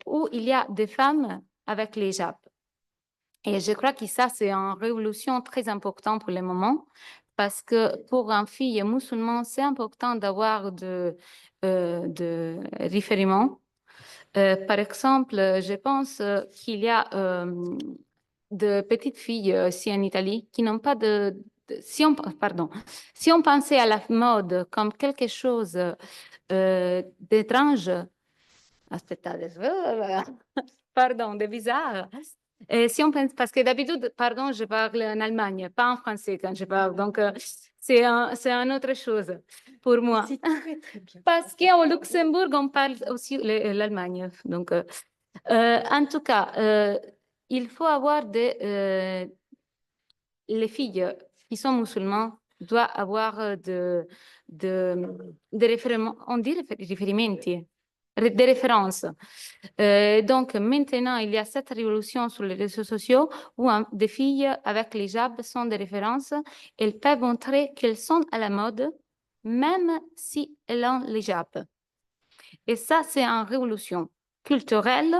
où il y a des femmes avec les hijabs. Et je crois que ça, c'est une révolution très importante pour le moment, parce que pour une fille musulmane, c'est important d'avoir de référements. Par exemple, je pense qu'il y a de petites filles ici en Italie qui n'ont pas si on pensait à la mode comme quelque chose d'étrange, pardon, de bizarre. Et si on pense, parce que d'habitude, pardon, je parle en Allemagne, pas en français quand je parle, donc c'est une autre chose pour moi. C'est très, très bien. Parce qu'au Luxembourg, on parle aussi l'Allemagne. Donc, en tout cas, il faut avoir les filles qui sont musulmanes doivent avoir des références, on dit riferimenti, des références. Donc, maintenant, il y a cette révolution sur les réseaux sociaux où des filles avec l'hijab sont des références. Elles peuvent montrer qu'elles sont à la mode, même si elles ont l'hijab. Et ça, c'est une révolution culturelle.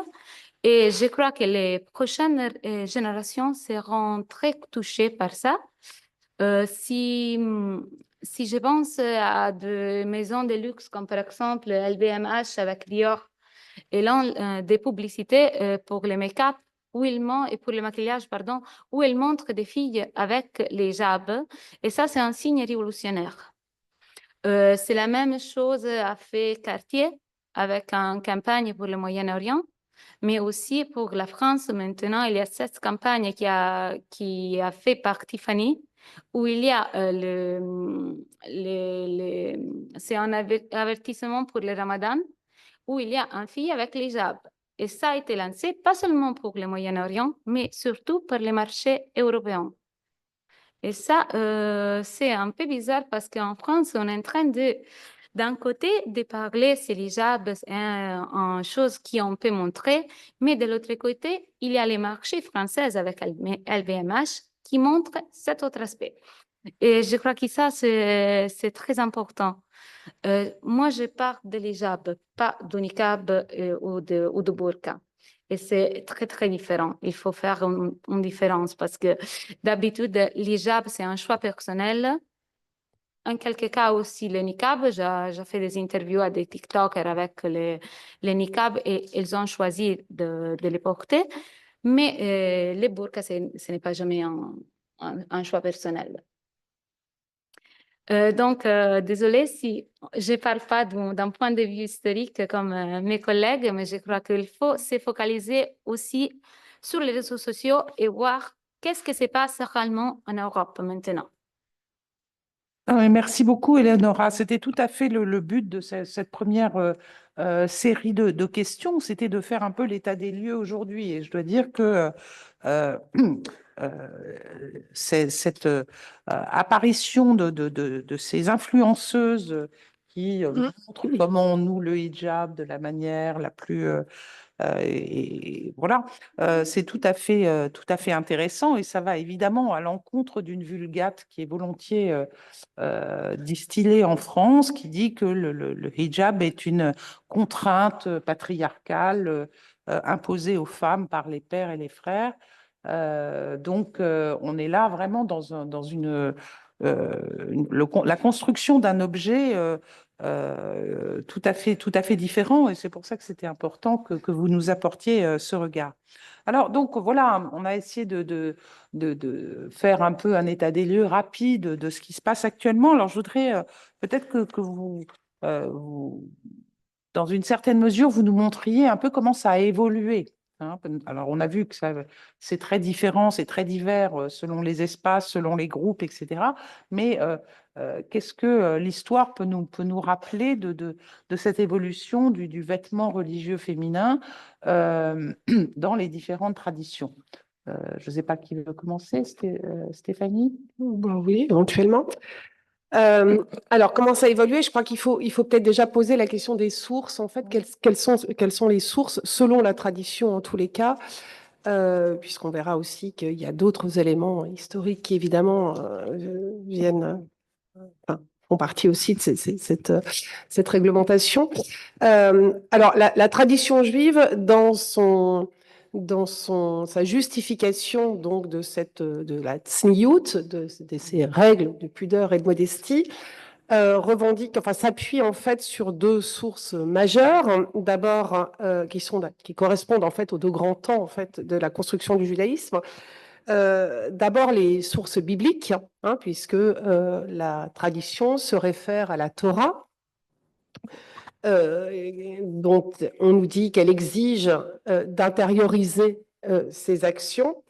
Et je crois que les prochaines générations seront très touchées par ça. Si je pense à des maisons de luxe comme par exemple LVMH avec Dior, et ont des publicités pour le make-up et pour le maquillage, pardon, où elles montrent des filles avec les hijabs. Et ça, c'est un signe révolutionnaire. C'est la même chose a fait Cartier avec une campagne pour le Moyen-Orient, mais aussi pour la France. Maintenant, il y a cette campagne qui a fait par Tiffany, où il y a c'est un avertissement pour le Ramadan, où il y a une fille avec l'hijab. Et ça a été lancé pas seulement pour le Moyen-Orient, mais surtout pour les marchés européens. Et ça, c'est un peu bizarre parce qu'en France, on est en train d'un côté, de parler, c'est l'hijab, c'est une chose qu'on peut montrer, mais de l'autre côté, il y a les marchés français avec LVMH qui montrent cet autre aspect. Et je crois que ça, c'est très important. Moi, je parle de l'hijab, pas du niqab ou de burqa. Et c'est très, très différent. Il faut faire une différence parce que d'habitude, l'hijab, c'est un choix personnel. En quelques cas aussi, le niqab, j'ai fait des interviews à des TikTokers avec les niqab et ils ont choisi de les porter. Mais les burqa, ce n'est pas jamais un choix personnel. Donc, désolée si je ne parle pas d'un point de vue historique comme mes collègues, mais je crois qu'il faut se focaliser aussi sur les réseaux sociaux et voir qu'est-ce qui se passe réellement en Europe maintenant. Ah oui, merci beaucoup, Eleonora. C'était tout à fait le but de cette première série de questions. C'était de faire un peu l'état des lieux aujourd'hui. Et je dois dire que euh, euh, cette apparition de ces influenceuses qui montrent comment on noue le hijab de la manière la plus et voilà, c'est tout à fait intéressant et ça va évidemment à l'encontre d'une vulgate qui est volontiers distillée en France, qui dit que le hijab est une contrainte patriarcale imposée aux femmes par les pères et les frères. Donc, on est là vraiment dans la construction d'un objet tout à fait différent et c'est pour ça que c'était important que vous nous apportiez ce regard. Alors, donc voilà, on a essayé de faire un peu un état des lieux rapide de ce qui se passe actuellement. Alors, je voudrais peut-être que dans une certaine mesure, vous nous montriez un peu comment ça a évolué. Hein. Alors, on a vu que c'est très différent, c'est très divers selon les espaces, selon les groupes, etc. Mais qu'est-ce que l'histoire peut nous rappeler de cette évolution du vêtement religieux féminin dans les différentes traditions? Je ne sais pas qui veut commencer, Stéphanie? Bon, oui, éventuellement. Alors, comment ça a évolué? Je crois qu'il faut peut-être déjà poser la question des sources. En fait, quelles sont les sources selon la tradition en tous les cas, puisqu'on verra aussi qu'il y a d'autres éléments historiques qui évidemment font partie aussi de cette réglementation. Alors, la tradition juive, dans sa justification donc de la tsniout, de ces règles de pudeur et de modestie, s'appuie en fait sur deux sources majeures. D'abord, qui correspondent en fait aux deux grands temps en fait de la construction du judaïsme. D'abord les sources bibliques, hein, puisque la tradition se réfère à la Torah, dont on nous dit qu'elle exige d'intérioriser ses actions,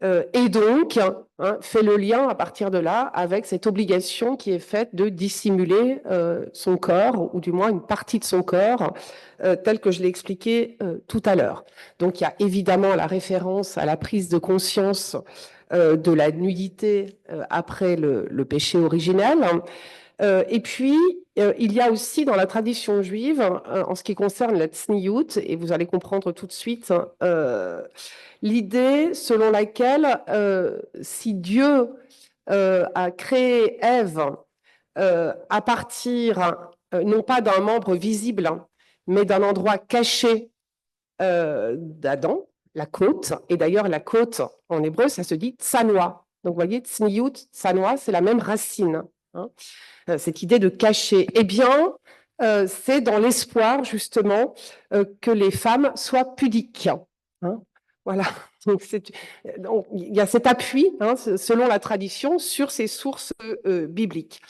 et donc fait le lien à partir de là avec cette obligation qui est faite de dissimuler son corps, ou du moins une partie de son corps, tel que je l'ai expliqué tout à l'heure. Donc il y a évidemment la référence à la prise de conscience de la nudité après le péché originel. Et puis, il y a aussi dans la tradition juive, en ce qui concerne la tsniout, et vous allez comprendre tout de suite, l'idée selon laquelle si Dieu a créé Ève à partir non pas d'un membre visible, mais d'un endroit caché d'Adam, la côte, et d'ailleurs la côte en hébreu, ça se dit tsanoa. Donc vous voyez, tsniout, tsanoa, c'est la même racine. Hein. Cette idée de cacher. Eh bien, c'est dans l'espoir justement que les femmes soient pudiques. Hein. Voilà. Donc, il y a cet appui, hein, selon la tradition, sur ces sources bibliques.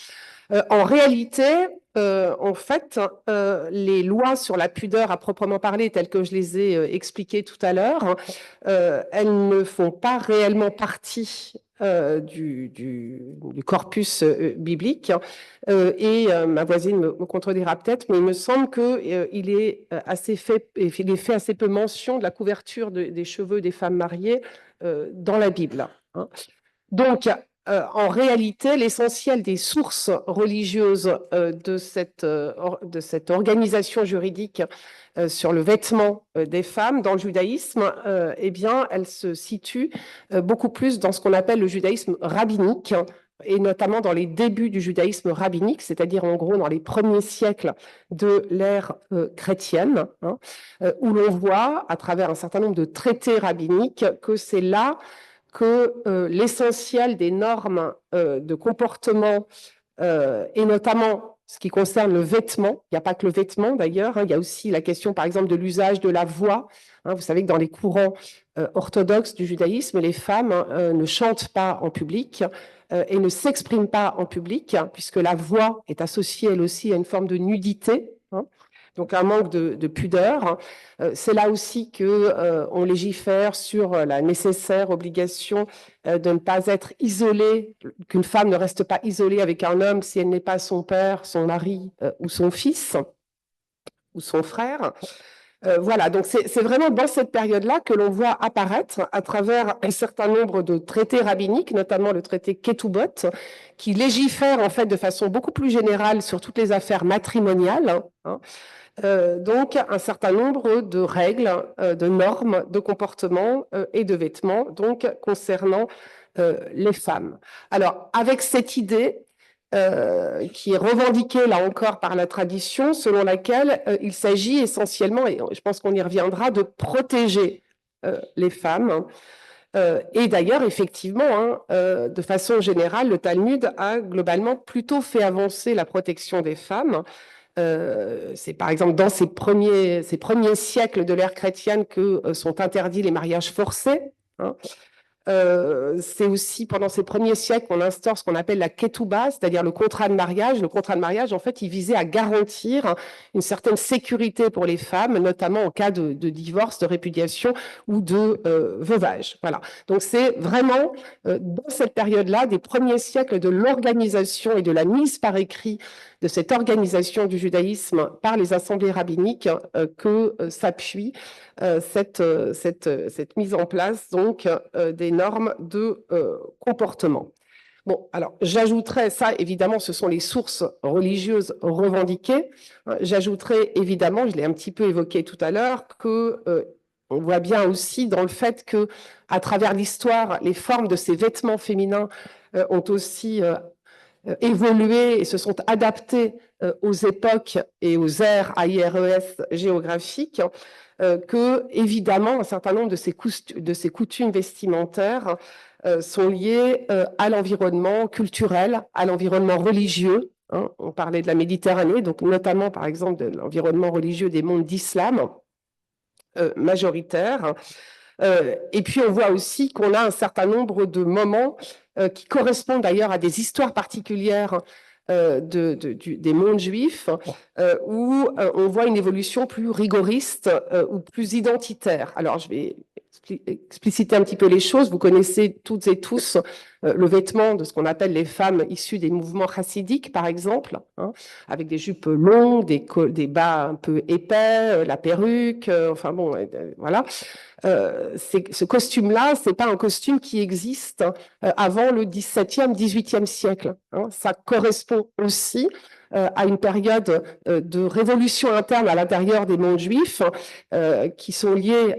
En réalité, en fait, les lois sur la pudeur à proprement parler, telles que je les ai expliquées tout à l'heure, elles ne font pas réellement partie du corpus biblique. Et ma voisine me contredira peut-être, mais il me semble qu'il est fait assez peu mention de la couverture des cheveux des femmes mariées dans la Bible. Hein. Donc, en réalité, l'essentiel des sources religieuses de cette organisation juridique sur le vêtement des femmes dans le judaïsme, eh bien, elle se situe beaucoup plus dans ce qu'on appelle le judaïsme rabbinique, et notamment dans les débuts du judaïsme rabbinique, c'est-à-dire en gros dans les premiers siècles de l'ère chrétienne, hein, où l'on voit, à travers un certain nombre de traités rabbiniques, que c'est là que l'essentiel des normes de comportement, et notamment ce qui concerne le vêtement, il n'y a pas que le vêtement d'ailleurs, hein, il y a aussi la question par exemple de l'usage de la voix. Hein, vous savez que dans les courants orthodoxes du judaïsme, les femmes ne chantent pas en public et ne s'expriment pas en public, puisque la voix est associée elle aussi à une forme de nudité. Hein. Donc un manque de pudeur. C'est là aussi que on légifère sur la nécessaire obligation de ne pas être isolée, qu'une femme ne reste pas isolée avec un homme si elle n'est pas son père, son mari ou son fils ou son frère. Voilà, donc c'est vraiment dans cette période-là que l'on voit apparaître, à travers un certain nombre de traités rabbiniques, notamment le traité Ketubot, qui légifère en fait de façon beaucoup plus générale sur toutes les affaires matrimoniales, hein. Donc un certain nombre de règles, de normes, de comportements et de vêtements, donc concernant les femmes. Alors avec cette idée qui est revendiquée là encore par la tradition, selon laquelle il s'agit essentiellement, et je pense qu'on y reviendra, de protéger les femmes. Et d'ailleurs, effectivement, de façon générale, le Talmud a globalement plutôt fait avancer la protection des femmes. C'est par exemple dans ces premiers siècles de l'ère chrétienne que sont interdits les mariages forcés, hein. C'est aussi pendant ces premiers siècles qu'on instaure ce qu'on appelle la ketouba, c'est-à-dire le contrat de mariage. Le contrat de mariage, en fait, il visait à garantir une certaine sécurité pour les femmes, notamment en cas de divorce, de répudiation ou de veuvage. Voilà. Donc c'est vraiment dans cette période-là, des premiers siècles, de l'organisation et de la mise par écrit de cette organisation du judaïsme par les assemblées rabbiniques que s'appuie cette mise en place donc des normes de comportement. Bon, alors j'ajouterais ça, évidemment, ce sont les sources religieuses revendiquées. J'ajouterais évidemment, je l'ai un petit peu évoqué tout à l'heure, que on voit bien aussi dans le fait que, à travers l'histoire, les formes de ces vêtements féminins ont aussi évolué et se sont adaptés aux époques et aux ères AIRES géographiques, que, évidemment, un certain nombre de ces coutumes vestimentaires sont liées à l'environnement culturel, à l'environnement religieux, hein. On parlait de la Méditerranée, donc notamment, par exemple, de l'environnement religieux des mondes d'islam majoritaires. Et puis, on voit aussi qu'on a un certain nombre de moments qui correspondent d'ailleurs à des histoires particulières des mondes juifs, où on voit une évolution plus rigoriste ou plus identitaire. Alors, je vais expliciter un petit peu les choses. Vous connaissez toutes et tous le vêtement de ce qu'on appelle les femmes issues des mouvements chassidiques, par exemple, hein, avec des jupes longues, des bas un peu épais, la perruque, enfin bon, voilà. Ce costume-là, c'est pas un costume qui existe avant le XVIIe, XVIIIe siècle, hein. Ça correspond aussi à une période de révolution interne à l'intérieur des mondes juifs qui sont liés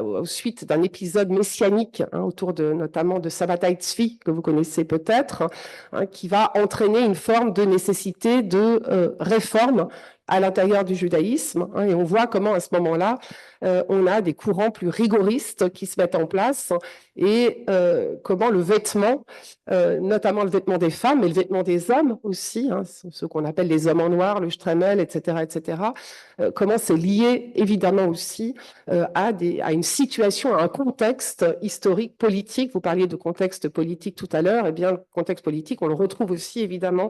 aux suites d'un épisode messianique, hein, autour notamment de Sabbatai Tzvi, que vous connaissez peut-être, hein, qui va entraîner une forme de nécessité de réforme à l'intérieur du judaïsme, hein, et on voit comment à ce moment-là, on a des courants plus rigoristes qui se mettent en place, et comment le vêtement, notamment le vêtement des femmes, mais le vêtement des hommes aussi, hein, ce qu'on appelle les hommes en noir, le shtremel, etc., comment c'est lié évidemment aussi à une situation, à un contexte historique, politique. Vous parliez de contexte politique tout à l'heure, et bien le contexte politique, on le retrouve aussi évidemment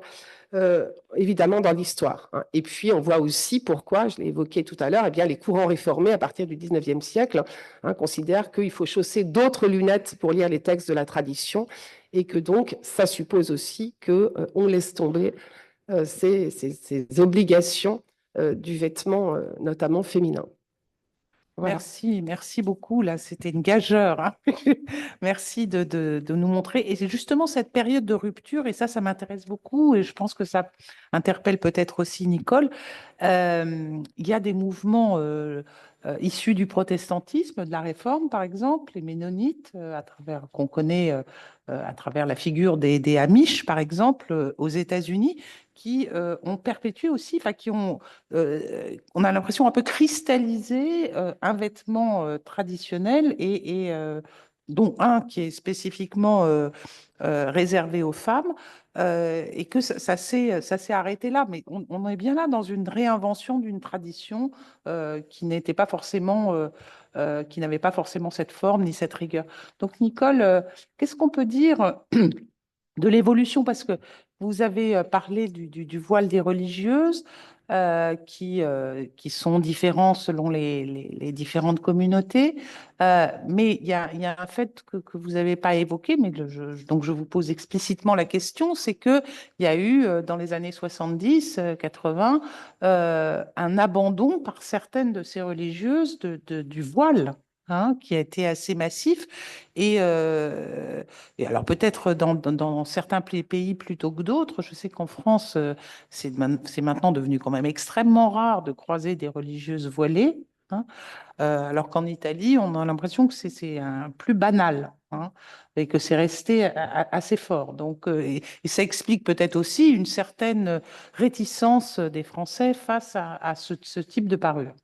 dans l'histoire, hein. Et puis, on voit aussi pourquoi, je l'ai évoqué tout à l'heure, eh bien, les courants réformés à partir du 19e siècle, hein, considèrent qu'il faut chausser d'autres lunettes pour lire les textes de la tradition, et que donc, ça suppose aussi qu'on laisse tomber ces obligations du vêtement, notamment féminin. Voilà. Merci beaucoup. Là, c'était une gageure, hein. Merci de nous montrer. Et c'est justement cette période de rupture, et ça m'intéresse beaucoup, et je pense que ça interpelle peut-être aussi Nicole. Il y a des mouvements issus du protestantisme, de la Réforme, par exemple, les Ménonites, qu'on connaît à travers la figure des Amish, par exemple, aux États-Unis, qui ont perpétué aussi, enfin qui ont, on a l'impression un peu cristallisé un vêtement traditionnel et dont un qui est spécifiquement réservé aux femmes, et que ça s'est arrêté là. Mais on est bien là dans une réinvention d'une tradition qui n'était pas forcément, qui n'avait pas forcément cette forme ni cette rigueur. Donc Nicole, qu'est-ce qu'on peut dire de l'évolution, parce que vous avez parlé du voile des religieuses, qui sont différents selon les différentes communautés. Mais il y a un fait que vous n'avez pas évoqué, mais donc je vous pose explicitement la question, c'est qu'il y a eu dans les années 70, 80, un abandon par certaines de ces religieuses du voile. Qui a été assez massif. Et alors peut-être dans certains pays plutôt que d'autres, je sais qu'en France, c'est maintenant devenu quand même extrêmement rare de croiser des religieuses voilées, alors qu'en Italie, on a l'impression que c'est plus banal, et que c'est resté assez fort. Donc, et ça explique peut-être aussi une certaine réticence des Français face à ce type de parure.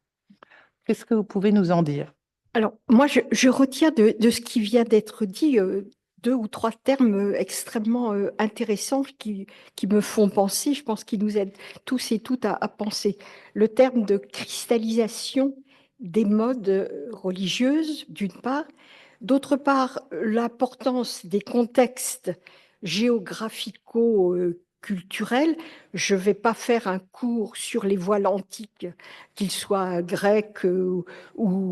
Qu'est-ce que vous pouvez nous en dire? Alors, moi, je retiens de ce qui vient d'être dit 2 ou 3 termes extrêmement intéressants qui me font penser, je pense qu'ils nous aident tous et toutes à penser. Le terme de cristallisation des modes religieuses, d'une part. D'autre part, l'importance des contextes géographico-culturels. Je ne vais pas faire un cours sur les voiles antiques, qu'ils soient grecs ou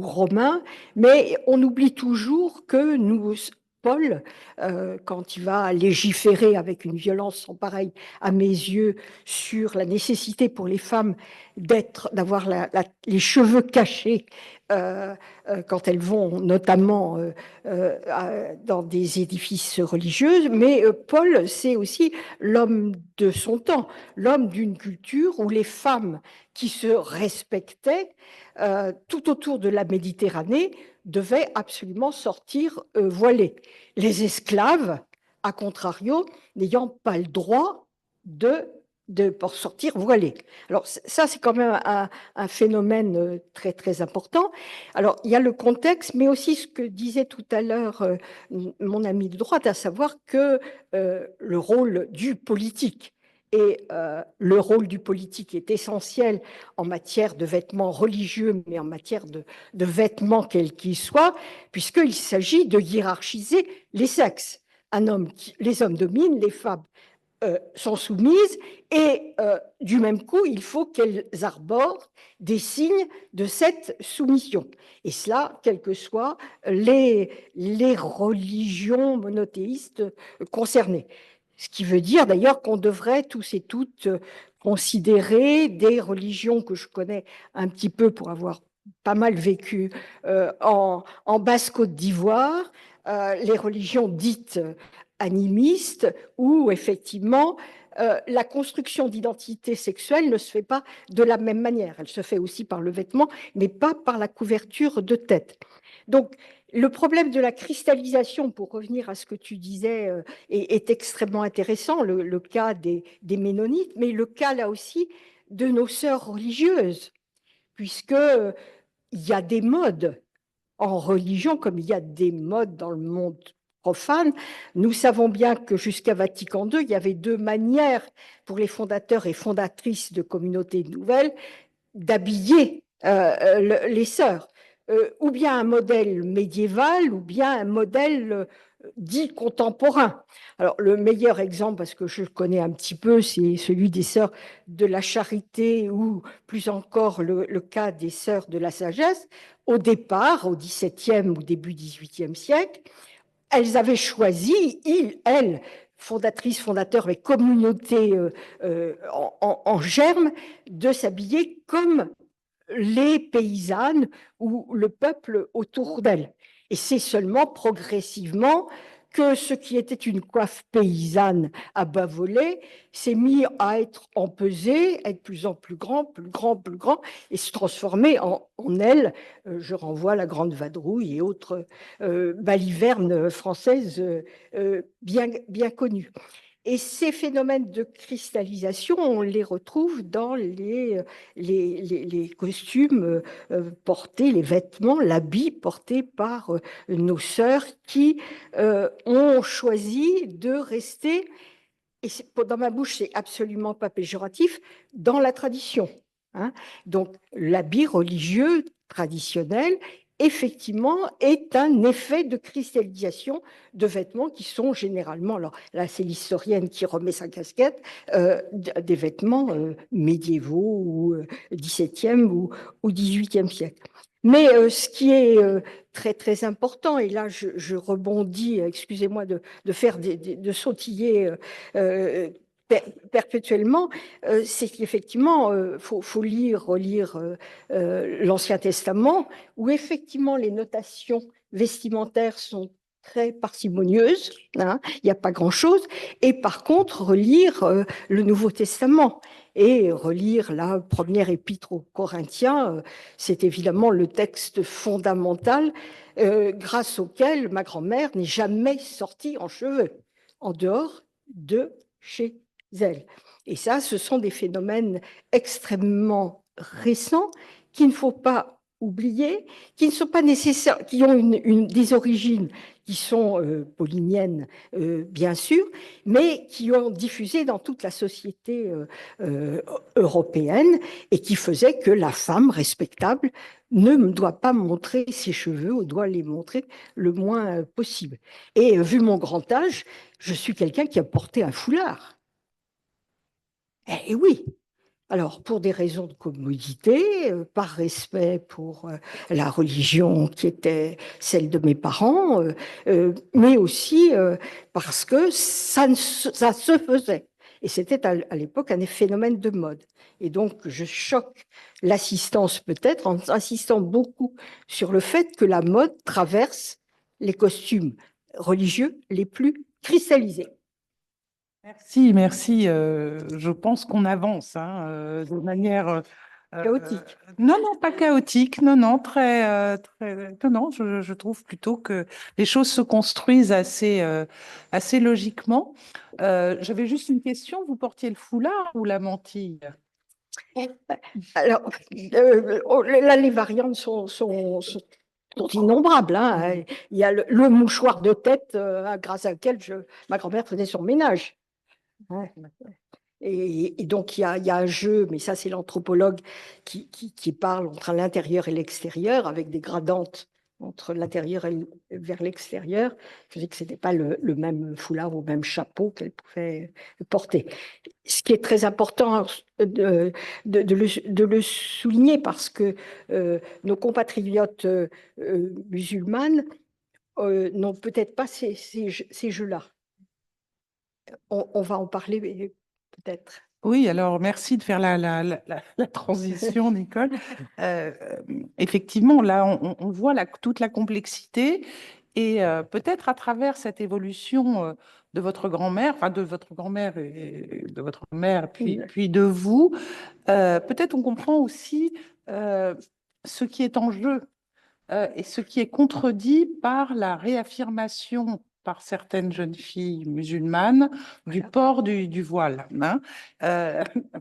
romains, mais on oublie toujours que Paul, quand il va légiférer avec une violence sans pareille à mes yeux sur la nécessité pour les femmes d'avoir les cheveux cachés quand elles vont notamment dans des édifices religieux, mais Paul, c'est aussi l'homme de son temps, l'homme d'une culture où les femmes qui se respectaient tout autour de la Méditerranée devaient absolument sortir voilées. Les esclaves, à contrario, n'ayant pas le droit pour sortir voilés. Alors ça, c'est quand même un phénomène très, très important. Alors, il y a le contexte, mais aussi ce que disait tout à l'heure mon ami de droite, à savoir que le rôle du politique le rôle du politique est essentiel en matière de vêtements religieux, mais en matière de vêtements quels qu'ils soient, puisqu'il s'agit de hiérarchiser les sexes. Les hommes dominent, les femmes sont soumises, et du même coup, il faut qu'elles arborent des signes de cette soumission. Et cela, quelles que soient les religions monothéistes concernées. Ce qui veut dire d'ailleurs qu'on devrait tous et toutes considérer des religions que je connais un petit peu pour avoir pas mal vécu en Basse-Côte d'Ivoire, les religions dites animistes, où effectivement la construction d'identité sexuelle ne se fait pas de la même manière. Elle se fait aussi par le vêtement, mais pas par la couverture de tête. Donc, le problème de la cristallisation, pour revenir à ce que tu disais, est extrêmement intéressant, le cas des Ménonites, mais le cas là aussi de nos sœurs religieuses, puisque il y a des modes en religion comme il y a des modes dans le monde profane. Nous savons bien que jusqu'à Vatican II, il y avait 2 manières pour les fondateurs et fondatrices de communautés nouvelles d'habiller les sœurs. Ou bien un modèle médiéval, ou bien un modèle dit contemporain. Alors, le meilleur exemple, parce que je le connais un petit peu, c'est celui des sœurs de la Charité, ou plus encore le cas des sœurs de la Sagesse. Au départ, au XVIIe ou début XVIIIe siècle, elles avaient choisi, elles, fondatrices, fondateurs, mais communautés en germe, de s'habiller comme les paysannes ou le peuple autour d'elles. Et c'est seulement progressivement que ce qui était une coiffe paysanne à bas volets s'est mis à être empesé, être de plus en plus grand, plus grand, plus grand, et se transformer en aile. Je renvoie à la Grande Vadrouille et autres balivernes françaises bien connues. Et ces phénomènes de cristallisation, on les retrouve dans les costumes portés, les vêtements, l'habit porté par nos sœurs qui ont choisi de rester, et dans ma bouche, c'est absolument pas péjoratif, dans la tradition. Donc, l'habit religieux traditionnel effectivement, est un effet de cristallisation de vêtements qui sont généralement, alors là c'est l'historienne qui remet sa casquette, des vêtements médiévaux ou XVIIe ou XVIIIe siècle. Mais ce qui est très très important, et là je rebondis, excusez-moi de faire de sautiller perpétuellement, c'est qu'effectivement, faut lire, relire l'Ancien Testament, où effectivement les notations vestimentaires sont très parcimonieuses, hein, il n'y a pas grand-chose, et par contre, relire le Nouveau Testament et relire la première épître aux Corinthiens, c'est évidemment le texte fondamental grâce auquel ma grand-mère n'est jamais sortie en cheveux, en dehors de chez elle. Et ça, ce sont des phénomènes extrêmement récents qu'il ne faut pas oublier, qui ne sont pas nécessaires, qui ont des origines qui sont pauliniennes, bien sûr, mais qui ont diffusé dans toute la société européenne et qui faisaient que la femme respectable ne doit pas montrer ses cheveux ou doit les montrer le moins possible. Et vu mon grand âge, je suis quelqu'un qui a porté un foulard. Et oui, alors pour des raisons de commodité, par respect pour la religion qui était celle de mes parents, mais aussi parce que ça se faisait. Et c'était à l'époque un phénomène de mode. Et donc je choque l'assistance peut-être en insistant beaucoup sur le fait que la mode traverse les costumes religieux les plus cristallisés. Merci, merci. Je pense qu'on avance de manière Chaotique. Non, non, pas chaotique. Non, non, très. Non, je trouve plutôt que les choses se construisent assez logiquement. J'avais juste une question. Vous portiez le foulard ou la mantille? Alors, là, les variantes sont innombrables, hein. Il y a le mouchoir de tête grâce à lequel ma grand-mère faisait son ménage. Et donc, il y a un jeu, mais ça, c'est l'anthropologue qui parle entre l'intérieur et l'extérieur, avec des gradantes entre l'intérieur et vers l'extérieur. Je dis que ce n'était pas le même foulard ou le même chapeau qu'elle pouvait porter. Ce qui est très important de le souligner, parce que nos compatriotes musulmanes n'ont peut-être pas ces jeux-là. On va en parler peut-être. Oui, alors merci de faire la transition, Nicole. Effectivement, là, on voit toute la complexité et peut-être à travers cette évolution de votre grand-mère, enfin de votre grand-mère et de votre mère, puis de vous, peut-être on comprend aussi ce qui est en jeu et ce qui est contredit par la réaffirmation par certaines jeunes filles musulmanes du port du voile. Hein.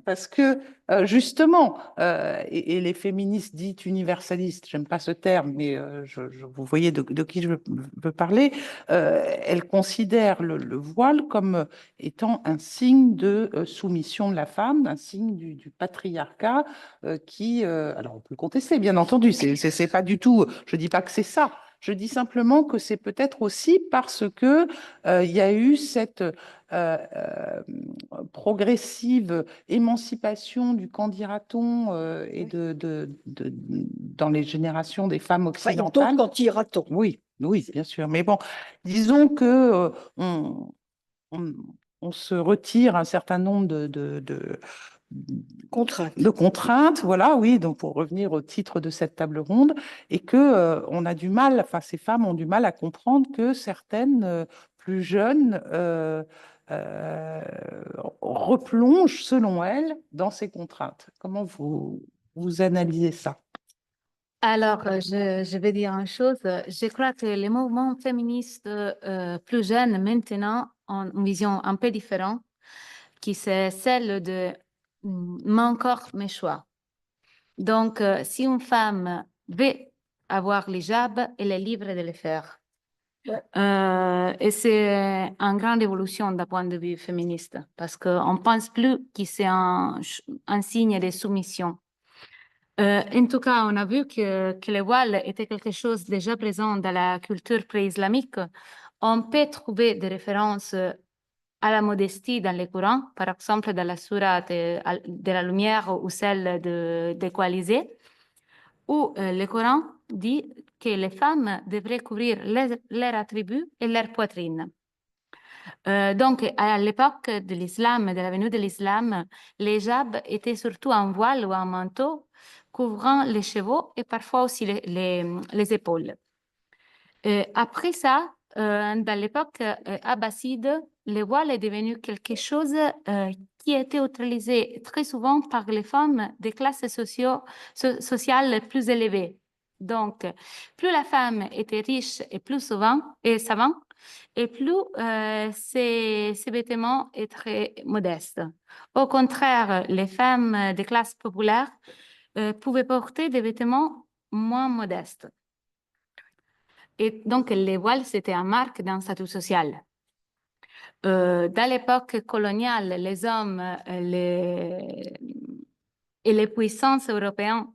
Parce que justement, et les féministes dites universalistes, j'aime pas ce terme, mais vous voyez de qui je veux parler, elles considèrent le voile comme étant un signe de soumission de la femme, un signe du patriarcat qui, alors on peut le contester, bien entendu, c'est pas du tout, je dis pas que c'est ça. Je dis simplement que c'est peut-être aussi parce que il y a eu cette progressive émancipation du qu'en dira-t-on et dans les générations des femmes occidentales. Enfin, qu'en dira-t-on ? Oui, oui, bien sûr. Mais bon, disons que on se retire un certain nombre de contraintes, voilà, oui, donc pour revenir au titre de cette table ronde, et que on a du mal, enfin ces femmes ont du mal à comprendre que certaines plus jeunes replongent, selon elles, dans ces contraintes. Comment vous analysez ça? Alors, je vais dire une chose. Je crois que les mouvements féministes plus jeunes maintenant ont une vision un peu différente, qui c'est celle de mon corps, mes choix. Donc, si une femme veut avoir l'hijab, elle est libre de le faire. Et c'est une grande évolution d'un point de vue féministe, parce qu'on ne pense plus que c'est un signe de soumission. En tout cas, on a vu que le voile était quelque chose déjà présent dans la culture pré-islamique. On peut trouver des références à la modestie dans les Corans, par exemple dans la sourate de la lumière ou celle de Coalisée, où le Coran dit que les femmes devraient couvrir leurs attributs et leur poitrine. Donc, à l'époque de l'islam, de la venue de l'islam, les hijab étaient surtout un voile ou un manteau couvrant les chevaux et parfois aussi les épaules. Après ça, dans l'époque abbasside, le voile est devenu quelque chose qui était utilisé très souvent par les femmes des classes sociales plus élevées. Donc, plus la femme était riche et plus souvent et savante, et plus ses vêtements étaient très modestes. Au contraire, les femmes des classes populaires pouvaient porter des vêtements moins modestes. Et donc, les voiles, c'était une marque d'un statut social. Dans l'époque coloniale, les hommes et les puissances européennes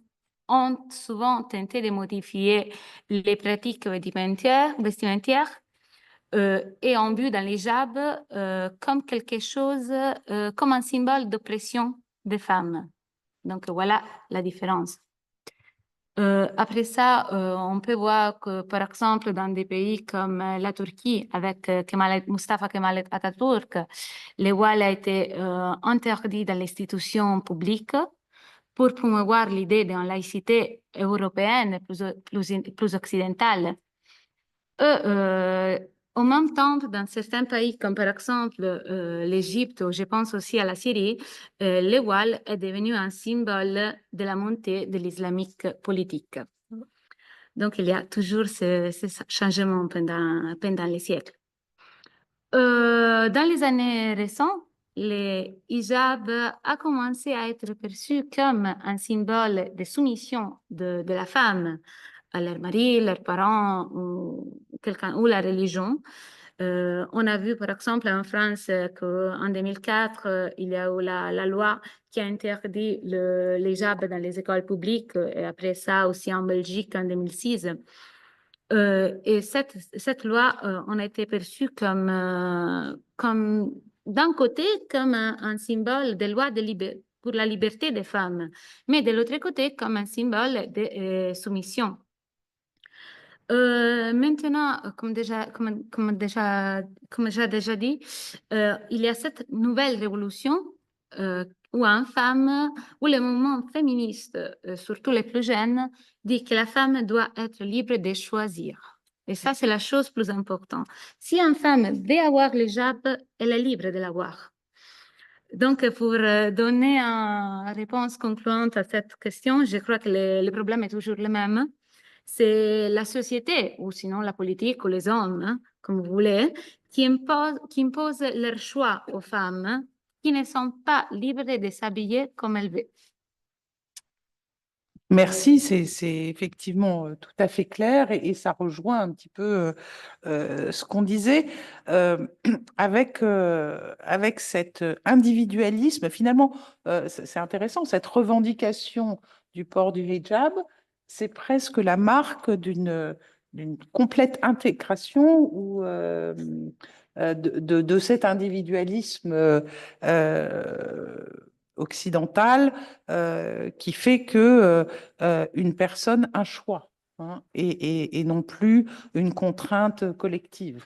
ont souvent tenté de modifier les pratiques vestimentaires et ont vu dans l'hijab comme quelque chose, comme un symbole d'oppression des femmes. Donc, voilà la différence. Après ça, on peut voir que, par exemple, dans des pays comme la Turquie, avec Mustafa Kemal Atatürk, le voile a été interdit dans l'institution publique pour promouvoir l'idée d'une laïcité européenne plus occidentale. En même temps, dans certains pays, comme par exemple l'Égypte, ou je pense aussi à la Syrie, le voile est devenu un symbole de la montée de l'islamique politique. Donc, il y a toujours ce changement pendant les siècles. Dans les années récentes, le hijab a commencé à être perçu comme un symbole de soumission de la femme à leur mari, leurs parents ou la religion. On a vu par exemple en France qu'en 2004, il y a eu la loi qui a interdit l'hijab dans les écoles publiques, et après ça aussi en Belgique en 2006. Et cette loi, on a été perçue comme d'un côté, comme un symbole de loi pour la liberté des femmes, mais de l'autre côté, comme un symbole de soumission. Maintenant, comme j'ai déjà dit, il y a cette nouvelle révolution où le mouvement féministe, surtout les plus jeunes, dit que la femme doit être libre de choisir. Et ça, c'est la chose plus importante. Si une femme veut avoir le hijab, elle est libre de l'avoir. Donc, pour donner une réponse concluante à cette question, je crois que le problème est toujours le même. C'est la société, ou sinon la politique, ou les hommes, hein, comme vous voulez, qui imposent leur choix aux femmes qui ne sont pas libres de s'habiller comme elles veulent. Merci, c'est effectivement tout à fait clair et ça rejoint un petit peu ce qu'on disait avec cet individualisme. Finalement, c'est intéressant, cette revendication du port du hijab, c'est presque la marque d'une complète intégration ou de cet individualisme occidentale qui fait que une personne a un choix et non plus une contrainte collective.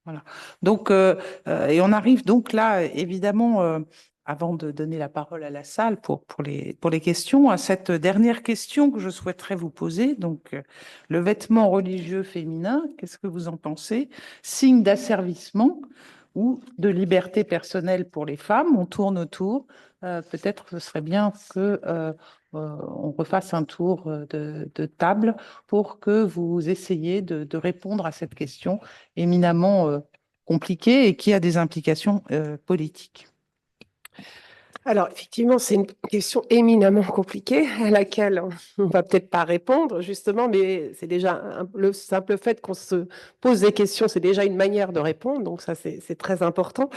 Voilà. Donc, et on arrive donc là, évidemment, avant de donner la parole à la salle pour les questions, à cette dernière question que je souhaiterais vous poser. Donc, le vêtement religieux féminin, qu'est-ce que vous en pensez? Signe d'asservissement ou de liberté personnelle pour les femmes? On tourne autour. Peut-être ce serait bien que on refasse un tour de table pour que vous essayiez de répondre à cette question éminemment compliquée et qui a des implications politiques. Alors, effectivement, c'est une question éminemment compliquée à laquelle on ne va peut-être pas répondre, justement, mais c'est déjà le simple fait qu'on se pose des questions, c'est déjà une manière de répondre, donc ça, c'est très important.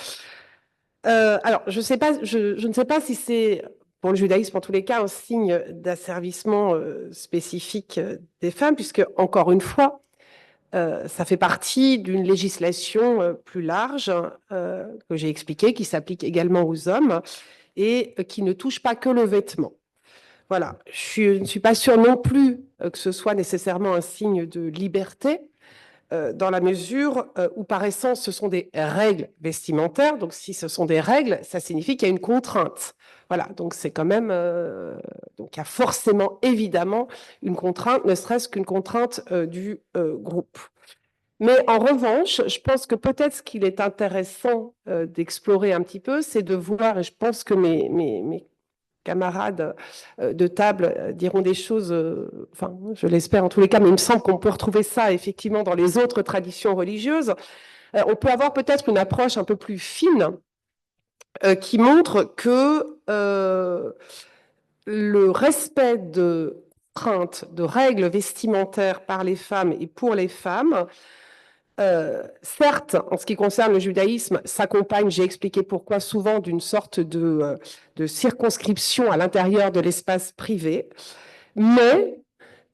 Alors, je ne sais pas si c'est pour le judaïsme, en tous les cas, un signe d'asservissement spécifique des femmes, puisque, encore une fois, ça fait partie d'une législation plus large que j'ai expliquée, qui s'applique également aux hommes et qui ne touche pas que le vêtement. Voilà, je ne suis pas sûre non plus que ce soit nécessairement un signe de liberté, dans la mesure où, par essence, ce sont des règles vestimentaires. Donc, si ce sont des règles, ça signifie qu'il y a une contrainte. Voilà, donc c'est quand même... donc, il y a forcément, évidemment, une contrainte, ne serait-ce qu'une contrainte du groupe. Mais en revanche, je pense que peut-être ce qu'il est intéressant d'explorer un petit peu, c'est de voir, et je pense que mes camarades de table diront des choses, enfin, je l'espère en tous les cas, mais il me semble qu'on peut retrouver ça effectivement dans les autres traditions religieuses. On peut avoir peut-être une approche un peu plus fine qui montre que le respect de contraintes, de règles vestimentaires par les femmes et pour les femmes, certes, en ce qui concerne le judaïsme, s'accompagne, j'ai expliqué pourquoi, souvent d'une sorte de circonscription à l'intérieur de l'espace privé, mais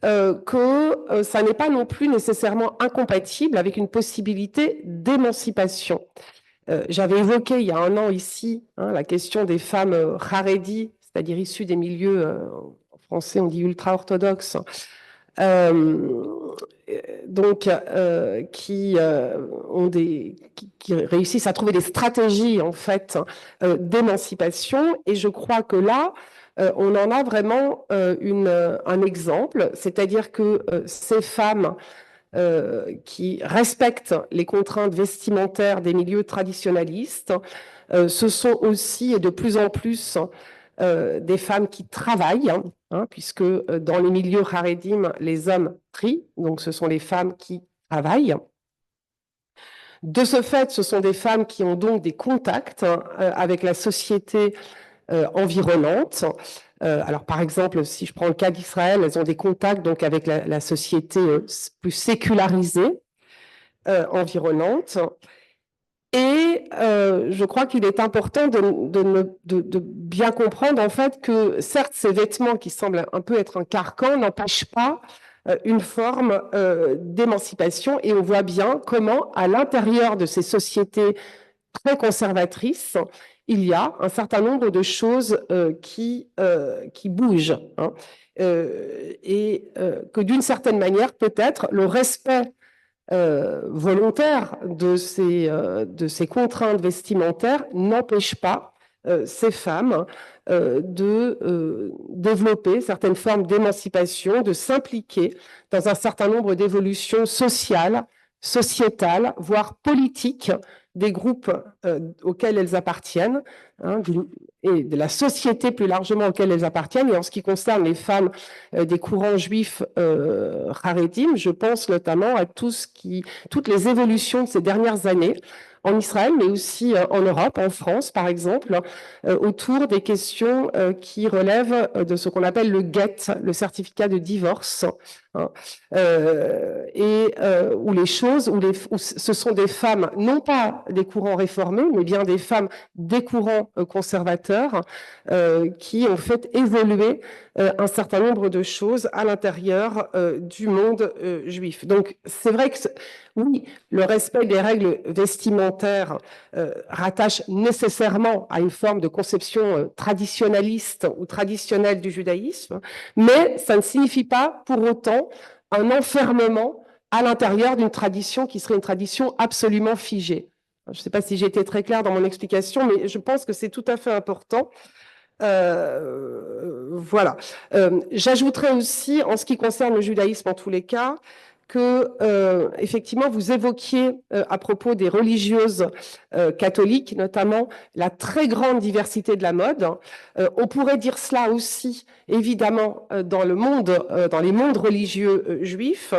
que ça n'est pas non plus nécessairement incompatible avec une possibilité d'émancipation. J'avais évoqué il y a un an ici la question des femmes Haredi, c'est-à-dire issues des milieux, en français on dit ultra-orthodoxes, donc qui réussissent à trouver des stratégies en fait d'émancipation, et je crois que là on en a vraiment un exemple, c'est-à-dire que ces femmes qui respectent les contraintes vestimentaires des milieux traditionnalistes, ce sont aussi et de plus en plus des femmes qui travaillent, puisque dans les milieux haredim, les hommes trient, donc ce sont les femmes qui travaillent. De ce fait, ce sont des femmes qui ont donc des contacts avec la société environnante. Alors, par exemple, si je prends le cas d'Israël, elles ont des contacts donc avec la société plus sécularisée environnante. Et je crois qu'il est important de bien comprendre en fait que certes ces vêtements qui semblent un peu être un carcan n'empêchent pas une forme d'émancipation, et on voit bien comment à l'intérieur de ces sociétés très conservatrices, il y a un certain nombre de choses qui bougent, et que d'une certaine manière peut-être le respect volontaire de ces contraintes vestimentaires n'empêche pas ces femmes de développer certaines formes d'émancipation, de s'impliquer dans un certain nombre d'évolutions sociales, sociétales, voire politiques des groupes auxquels elles appartiennent, et de la société plus largement auxquelles elles appartiennent. Et en ce qui concerne les femmes des courants juifs haredim, je pense notamment à toutes les évolutions de ces dernières années en Israël, mais aussi en Europe, en France par exemple, autour des questions qui relèvent de ce qu'on appelle le get, le certificat de divorce, et où ce sont des femmes, non pas des courants réformés, mais bien des femmes des courants conservateurs qui ont fait évoluer un certain nombre de choses à l'intérieur du monde juif. Donc c'est vrai que oui, le respect des règles vestimentaires rattache nécessairement à une forme de conception traditionnaliste ou traditionnelle du judaïsme, mais ça ne signifie pas pour autant un enfermement à l'intérieur d'une tradition qui serait une tradition absolument figée. Je ne sais pas si j'ai été très claire dans mon explication, mais je pense que c'est tout à fait important. Voilà. J'ajouterais aussi, en ce qui concerne le judaïsme en tous les cas, que effectivement vous évoquiez à propos des religieuses catholiques notamment la très grande diversité de la mode. On pourrait dire cela aussi évidemment dans les mondes religieux juifs.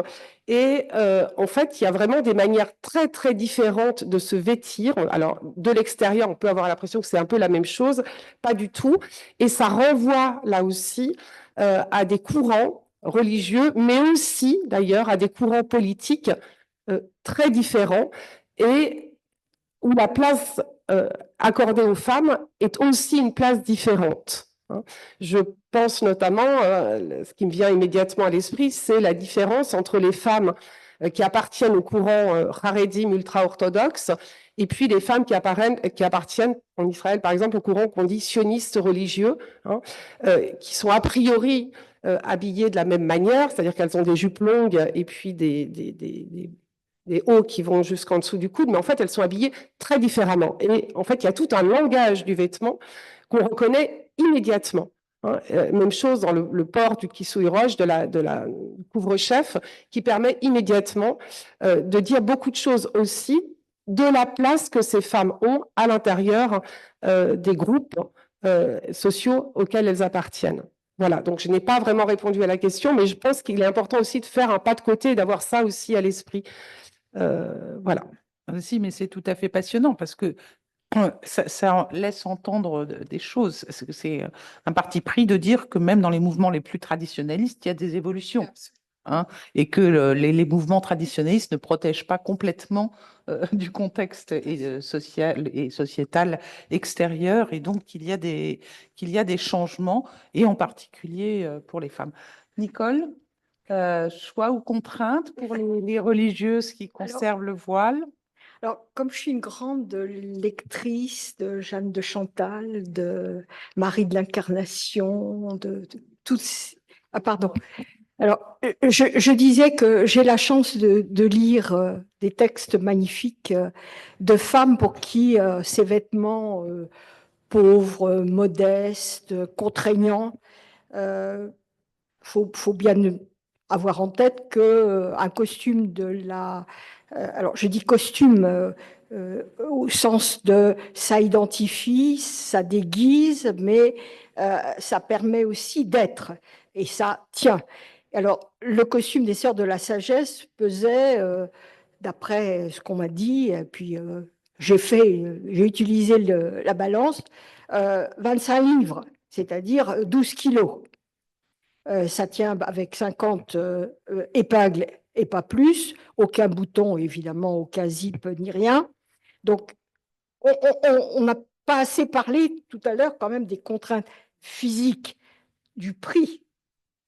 Et en fait, il y a vraiment des manières très, très différentes de se vêtir. Alors, de l'extérieur, on peut avoir l'impression que c'est un peu la même chose. Pas du tout. Et ça renvoie, là aussi, à des courants religieux, mais aussi, d'ailleurs, à des courants politiques très différents, et où la place accordée aux femmes est aussi une place différente. hein. Je pense notamment, ce qui me vient immédiatement à l'esprit, c'est la différence entre les femmes qui appartiennent au courant haredim ultra-orthodoxe et puis les femmes qui appartiennent en Israël, par exemple, au courant qu'on dit sionistes religieux, hein, qui sont a priori habillées de la même manière, c'est-à-dire qu'elles ont des jupes longues et puis des hauts qui vont jusqu'en dessous du coude, mais en fait, elles sont habillées très différemment. Et en fait, il y a tout un langage du vêtement qu'on reconnaît immédiatement. Hein. Même chose dans le port du kissouy roche, de la couvre-chef, qui permet immédiatement de dire beaucoup de choses aussi de la place que ces femmes ont à l'intérieur des groupes sociaux auxquels elles appartiennent. Voilà, donc je n'ai pas vraiment répondu à la question, mais je pense qu'il est important aussi de faire un pas de côté et d'avoir ça aussi à l'esprit. Voilà. Si, mais c'est tout à fait passionnant parce que ça laisse entendre des choses. C'est un parti pris de dire que même dans les mouvements les plus traditionnalistes, il y a des évolutions. Hein, et que les mouvements traditionnalistes ne protègent pas complètement du contexte social et sociétal extérieur, et donc qu'il y a des changements, et en particulier pour les femmes. Nicole, choix ou contrainte pour les religieuses qui conservent le voile? Alors, comme je suis une grande lectrice de Jeanne de Chantal, de Marie de l'Incarnation, de toutes ces... Ah, pardon. Alors, je disais que j'ai la chance de lire des textes magnifiques de femmes pour qui ces vêtements pauvres, modestes, contraignants, faut bien avoir en tête qu'un costume de la... alors, je dis costume au sens de ça identifie, ça déguise, mais ça permet aussi d'être. Et ça tient. Alors, le costume des Sœurs de la Sagesse pesait, d'après ce qu'on m'a dit, et puis j'ai utilisé la balance, 25 livres, c'est-à-dire 12 kilos. Ça tient avec 50 épingles et pas plus, aucun bouton, évidemment, aucun zip ni rien. Donc, on n'a pas assez parlé tout à l'heure quand même des contraintes physiques, du prix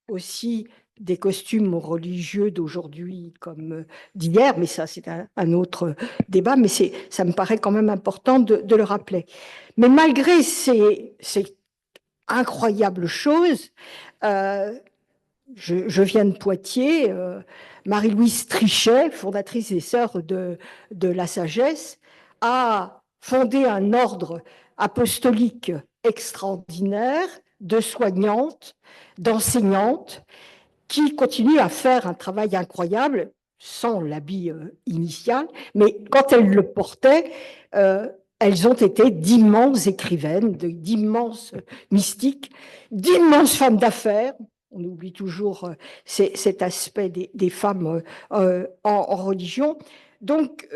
aussi des costumes religieux d'aujourd'hui comme d'hier, mais ça c'est un autre débat, mais ça me paraît quand même important de le rappeler. Mais malgré ces incroyables choses, je viens de Poitiers, Marie-Louise Trichet, fondatrice des Sœurs de la Sagesse, a fondé un ordre apostolique extraordinaire de soignantes, d'enseignantes, qui continue à faire un travail incroyable sans l'habit initial, mais quand elles le portaient, elles ont été d'immenses écrivaines, d'immenses mystiques, d'immenses femmes d'affaires. On oublie toujours cet aspect des femmes en religion. Donc,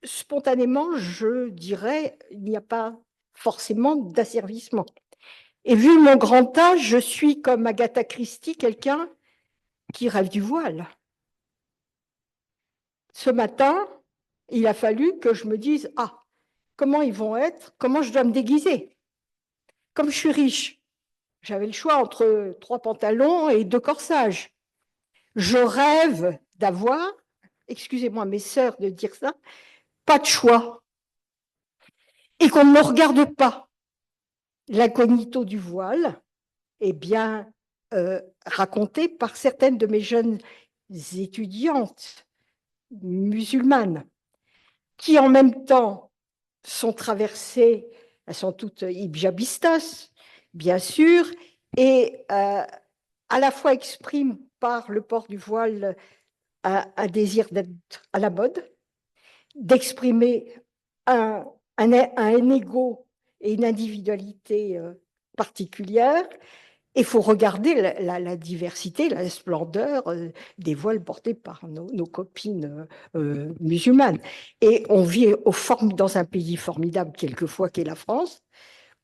spontanément, je dirais, il n'y a pas forcément d'asservissement. Et vu mon grand âge, je suis comme Agatha Christie, quelqu'un qui rêve du voile. Ce matin, il a fallu que je me dise, ah, comment ils vont être, comment je dois me déguiser. Comme je suis riche, j'avais le choix entre 3 pantalons et 2 corsages. Je rêve d'avoir, excusez-moi mes sœurs de dire ça, pas de choix. Et qu'on ne me regarde pas. L'incognito du voile est bien raconté par certaines de mes jeunes étudiantes musulmanes, qui en même temps sont traversées, elles sont toutes hijabistas, bien sûr, et à la fois expriment par le port du voile un désir d'être à la mode, d'exprimer un ego et une individualité particulière. Il faut regarder la diversité, la splendeur des voiles portés par nos copines musulmanes. Et on vit dans un pays formidable, quelquefois, qu'est la France,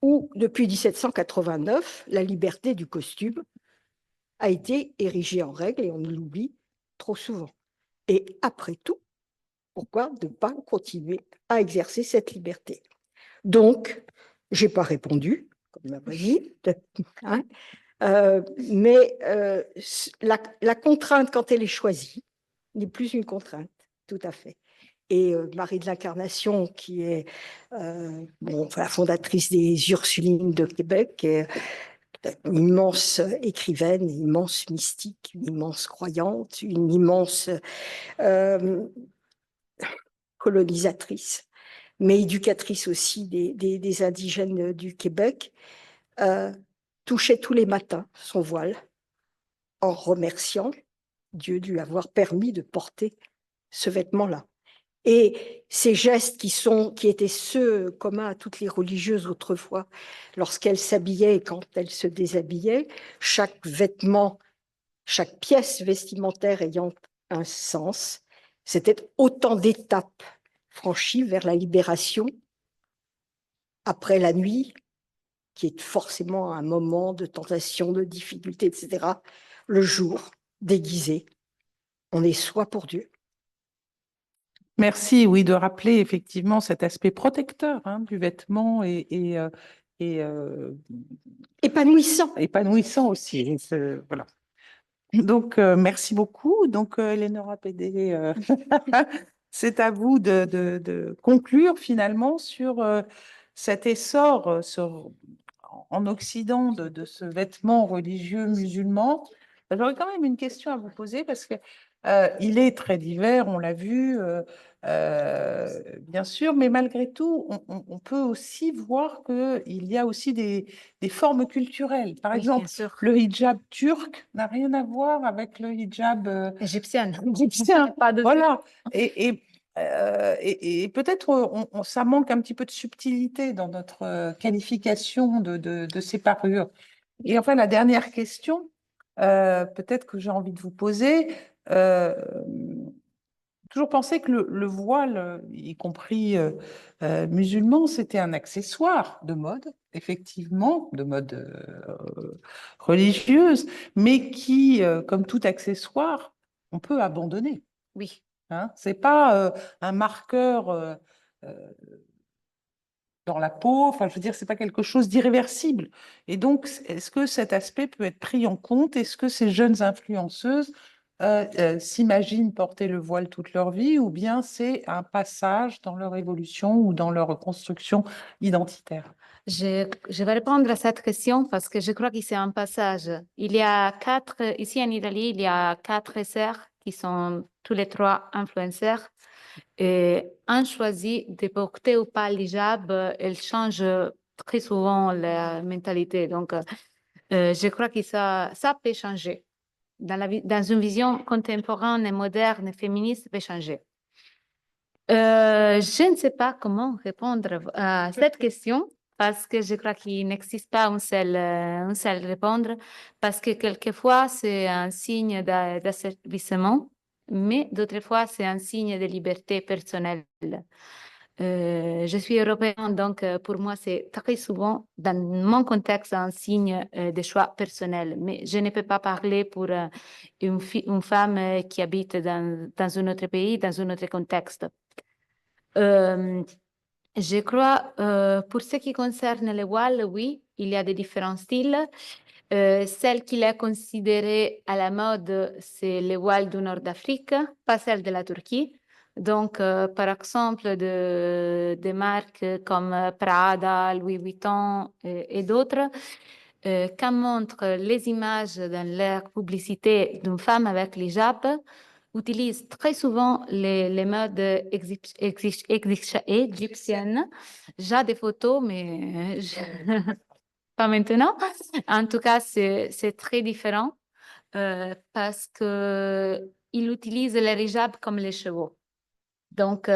où, depuis 1789, la liberté du costume a été érigée en règle, et on l'oublie trop souvent. Et après tout, pourquoi ne pas continuer à exercer cette liberté? Donc, je n'ai pas répondu, comme ma voisine, hein. Mais la contrainte, quand elle est choisie, n'est plus une contrainte, tout à fait. Et Marie de l'Incarnation, qui est la fondatrice des Ursulines de Québec, est une immense écrivaine, une immense mystique, une immense croyante, une immense colonisatrice, mais éducatrice aussi des indigènes du Québec, touchait tous les matins son voile en remerciant Dieu de lui avoir permis de porter ce vêtement-là. Et ces gestes qui étaient ceux communs à toutes les religieuses autrefois, lorsqu'elles s'habillaient et quand elles se déshabillaient, chaque vêtement, chaque pièce vestimentaire ayant un sens, c'était autant d'étapes franchies vers la libération après la nuit, qui est forcément un moment de tentation, de difficulté, etc. Le jour, déguisé, on est soi pour Dieu. Merci, oui, de rappeler effectivement cet aspect protecteur du vêtement et Épanouissant. épanouissant aussi. Et voilà. Donc, merci beaucoup. Donc, Eleonora Pédé, c'est à vous de conclure finalement sur cet essor en Occident de ce vêtement religieux musulman. J'aurais quand même une question à vous poser parce que il est très divers, on l'a vu, bien sûr, mais malgré tout, on peut aussi voir qu'il y a aussi des formes culturelles. Par Oui, exemple, bien sûr. le hijab turc n'a rien à voir avec le hijab Égyptienne. égyptien. Pas de Voilà. Et peut-être ça manque un petit peu de subtilité dans notre qualification de ces parures. Et enfin, la dernière question, peut-être que j'ai envie de vous poser, toujours pensé que le voile, y compris musulman, c'était un accessoire de mode, effectivement, de mode religieuse, mais qui, comme tout accessoire, on peut abandonner. Oui. Hein, c'est pas un marqueur dans la peau, enfin, je veux dire, c'est pas quelque chose d'irréversible. Et donc, est-ce que cet aspect peut être pris en compte? Est-ce que ces jeunes influenceuses s'imaginent porter le voile toute leur vie, ou bien c'est un passage dans leur évolution ou dans leur construction identitaire? Je vais répondre à cette question parce que je crois que c'est un passage. Il y a ici en Italie, il y a 4 sœurs qui sont tous les 3 influenceurs et ont choisi de porter ou pas l'hijab. Elles changent très souvent la mentalité. Donc, je crois que ça peut changer. Dans une vision contemporaine et moderne et féministe, peut changer. Je ne sais pas comment répondre à cette question parce que je crois qu'il n'existe pas une seule répondre parce que quelquefois c'est un signe d'asservissement, mais d'autres fois c'est un signe de liberté personnelle. Je suis européenne, donc pour moi c'est très souvent dans mon contexte un signe de choix personnel, mais je ne peux pas parler pour une femme qui habite dans un autre pays, dans un autre contexte. Je crois, pour ce qui concerne les voiles, oui, il y a des différents styles. Celle qui est considérée à la mode, c'est les voiles du nord d'Afrique, pas celle de la Turquie. Donc, par exemple, des marques comme Prada, Louis Vuitton et d'autres, quand montrent les images dans leur publicité d'une femme avec l'hijab, utilisent très souvent les modes égyptiennes. J'ai des photos, mais pas maintenant. En tout cas, c'est très différent parce qu'ils utilisent les hijabs comme les chevaux. Donc,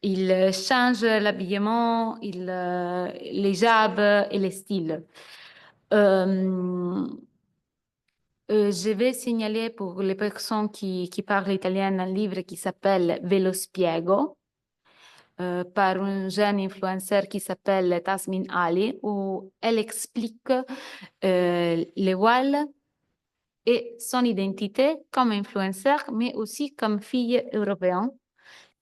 ils changent l'habillement, les hijabs et les styles. Je vais signaler pour les personnes qui parlent italien un livre qui s'appelle Ve lo spiego par un jeune influenceur qui s'appelle Tasmin Ali, où elle explique les voiles et son identité comme influenceur, mais aussi comme fille européenne.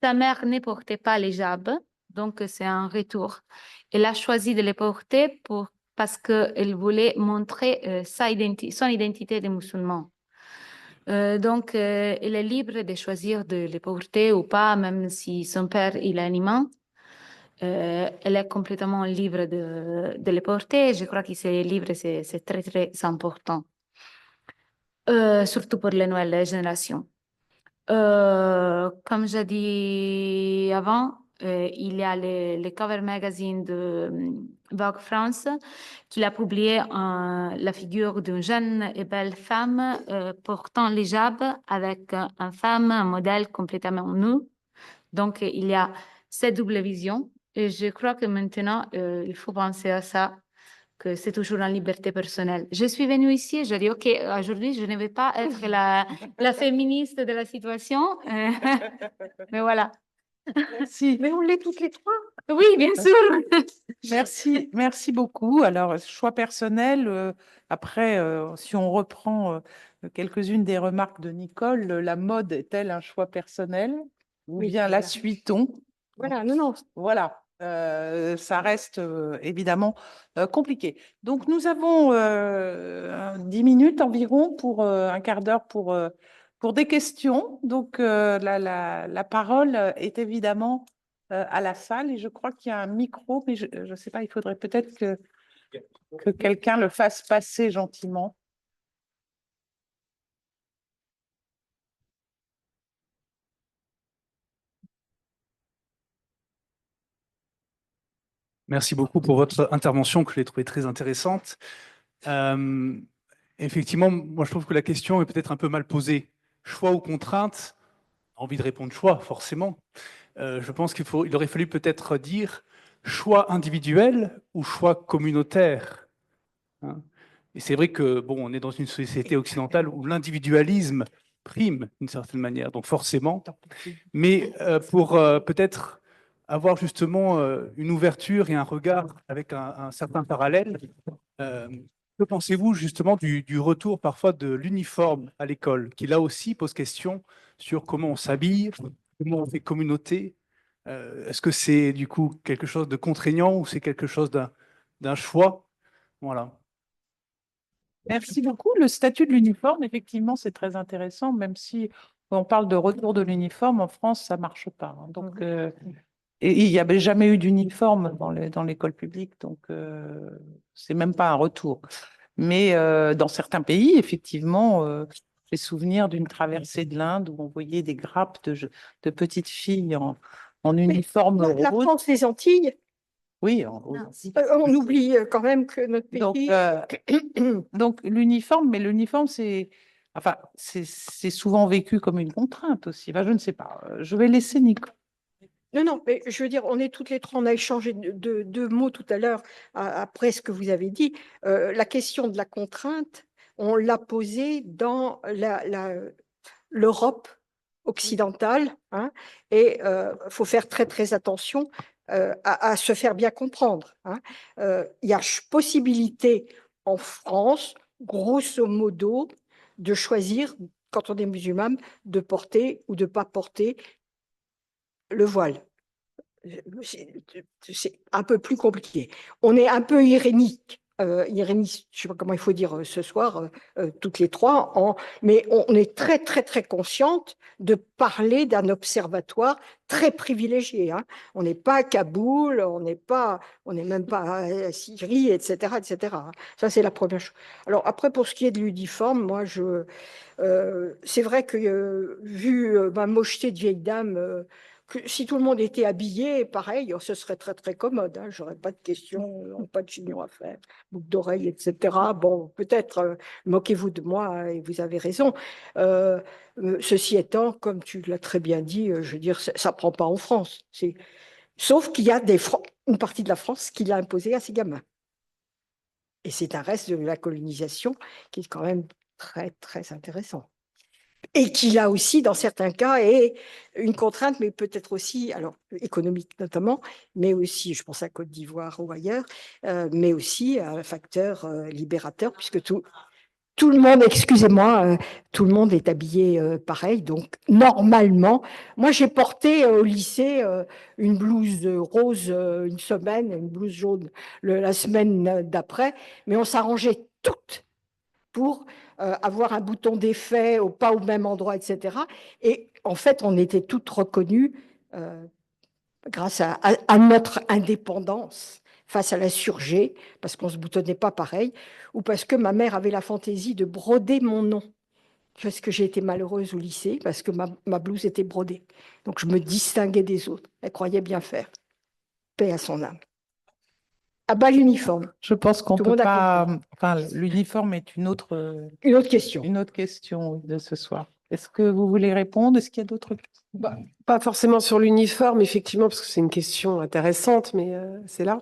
Sa mère ne portait pas les hijabs, donc c'est un retour. Elle a choisi de les porter parce qu'elle voulait montrer son identité de musulman. Donc, elle est libre de choisir de les porter ou pas, même si son père il est animant. Elle est complètement libre de les porter. Je crois que c'est libre, c'est très, très important, surtout pour les nouvelles générations. Comme j'ai dit avant, il y a le cover magazine de Vogue France qui a publié la figure d'une jeune et belle femme portant l'hijab avec une femme, un modèle complètement nu. Donc, il y a cette double vision. Et je crois que maintenant, il faut penser à ça, que c'est toujours en liberté personnelle. Je suis venue ici, je dis, OK, aujourd'hui, je ne vais pas être la féministe de la situation, mais voilà. Merci. Mais on l'est toutes les trois. Oui, bien sûr. Merci beaucoup. Alors, choix personnel, après, si on reprend quelques-unes des remarques de Nicole, la mode est-elle un choix personnel ou Oui, bien la voilà. suit-on? Voilà, non. Voilà, ça reste évidemment compliqué. Donc, nous avons 10 minutes environ pour un quart d'heure pour des questions. Donc, la parole est évidemment à la salle et je crois qu'il y a un micro, mais je ne sais pas, il faudrait peut-être que quelqu'un le fasse passer gentiment. Merci beaucoup pour votre intervention que j'ai trouvée très intéressante. Effectivement, moi je trouve que la question est peut-être un peu mal posée. Choix ou contrainte? Envie de répondre choix, forcément. Je pense qu'il aurait fallu peut-être dire choix individuel ou choix communautaire. Hein. Et c'est vrai que bon, on est dans une société occidentale où l'individualisme prime d'une certaine manière, donc forcément. Mais pour peut-être avoir justement une ouverture et un regard avec un certain parallèle, que pensez-vous justement du retour parfois de l'uniforme à l'école, qui là aussi pose question sur comment on s'habille, comment on fait communauté? Est-ce que c'est du coup quelque chose de contraignant ou c'est quelque chose d'un choix? Voilà. Merci beaucoup. Le statut de l'uniforme, effectivement, c'est très intéressant, même si on parle de retour de l'uniforme, en France, ça ne marche pas. Hein. Donc, et il n'y avait jamais eu d'uniforme dans l'école publique, donc c'est même pas un retour. Mais dans certains pays, effectivement, j'ai souvenir d'une traversée de l'Inde où on voyait des grappes de petites filles en uniforme La rose. France, les Antilles, Oui, on oublie quand même que notre pays. donc l'uniforme, mais l'uniforme, c'est souvent vécu comme une contrainte aussi. Enfin, je ne sais pas. Je vais laisser Nico. Non, mais je veux dire, on est toutes les trois, on a échangé deux mots tout à l'heure après ce que vous avez dit. La question de la contrainte, on l'a posée dans l'Europe occidentale, hein, et il faut faire très très attention à se faire bien comprendre. Hein. Il y a possibilité en France, grosso modo, de choisir, quand on est musulman, de porter ou de ne pas porter le voile. C'est un peu plus compliqué. On est un peu irénique. Irénie, je ne sais pas comment il faut dire ce soir, toutes les trois, mais on est très, très, très consciente de parler d'un observatoire très privilégié. Hein. On n'est pas à Kaboul, on n'est même pas à Syrie, etc., etc. Ça, c'est la première chose. Alors après, pour ce qui est de l'uniforme, moi, c'est vrai que vu ma mocheté de vieille dame, que si tout le monde était habillé, pareil, ce serait très, très commode. Hein. J'aurais pas de questions, pas de chignon à faire, boucle d'oreille, etc. Bon, peut-être moquez-vous de moi et vous avez raison. Ceci étant, comme tu l'as très bien dit, je veux dire, ça ne prend pas en France. Sauf qu'il y a une partie de la France qui l'a imposé à ses gamins. Et c'est un reste de la colonisation qui est quand même très, très intéressant. Et qui là aussi, dans certains cas, est une contrainte, mais peut-être aussi, alors économique notamment, mais aussi, je pense à Côte d'Ivoire ou ailleurs, mais aussi un facteur libérateur, puisque tout tout le monde, excusez-moi, tout le monde est habillé pareil. Donc, normalement, moi, j'ai porté au lycée une blouse rose une semaine, une blouse jaune la semaine d'après, mais on s'arrangeait toutes pour avoir un bouton d'effet pas au même endroit, etc. Et en fait, on était toutes reconnues grâce à notre indépendance face à l'insurgé, parce qu'on ne se boutonnait pas pareil, ou parce que ma mère avait la fantaisie de broder mon nom, parce que j'ai été malheureuse au lycée, parce que ma blouse était brodée. Donc je me distinguais des autres. Elle croyait bien faire. Paix à son âme. Ah bah l'uniforme. Je pense qu'on Tout le peut monde a pas. compris. Enfin, l'uniforme est Une autre question. une autre question de ce soir. Est-ce que vous voulez répondre? Est-ce qu'il y a d'autres questions? Pas forcément sur l'uniforme, effectivement, parce que c'est une question intéressante, mais c'est là.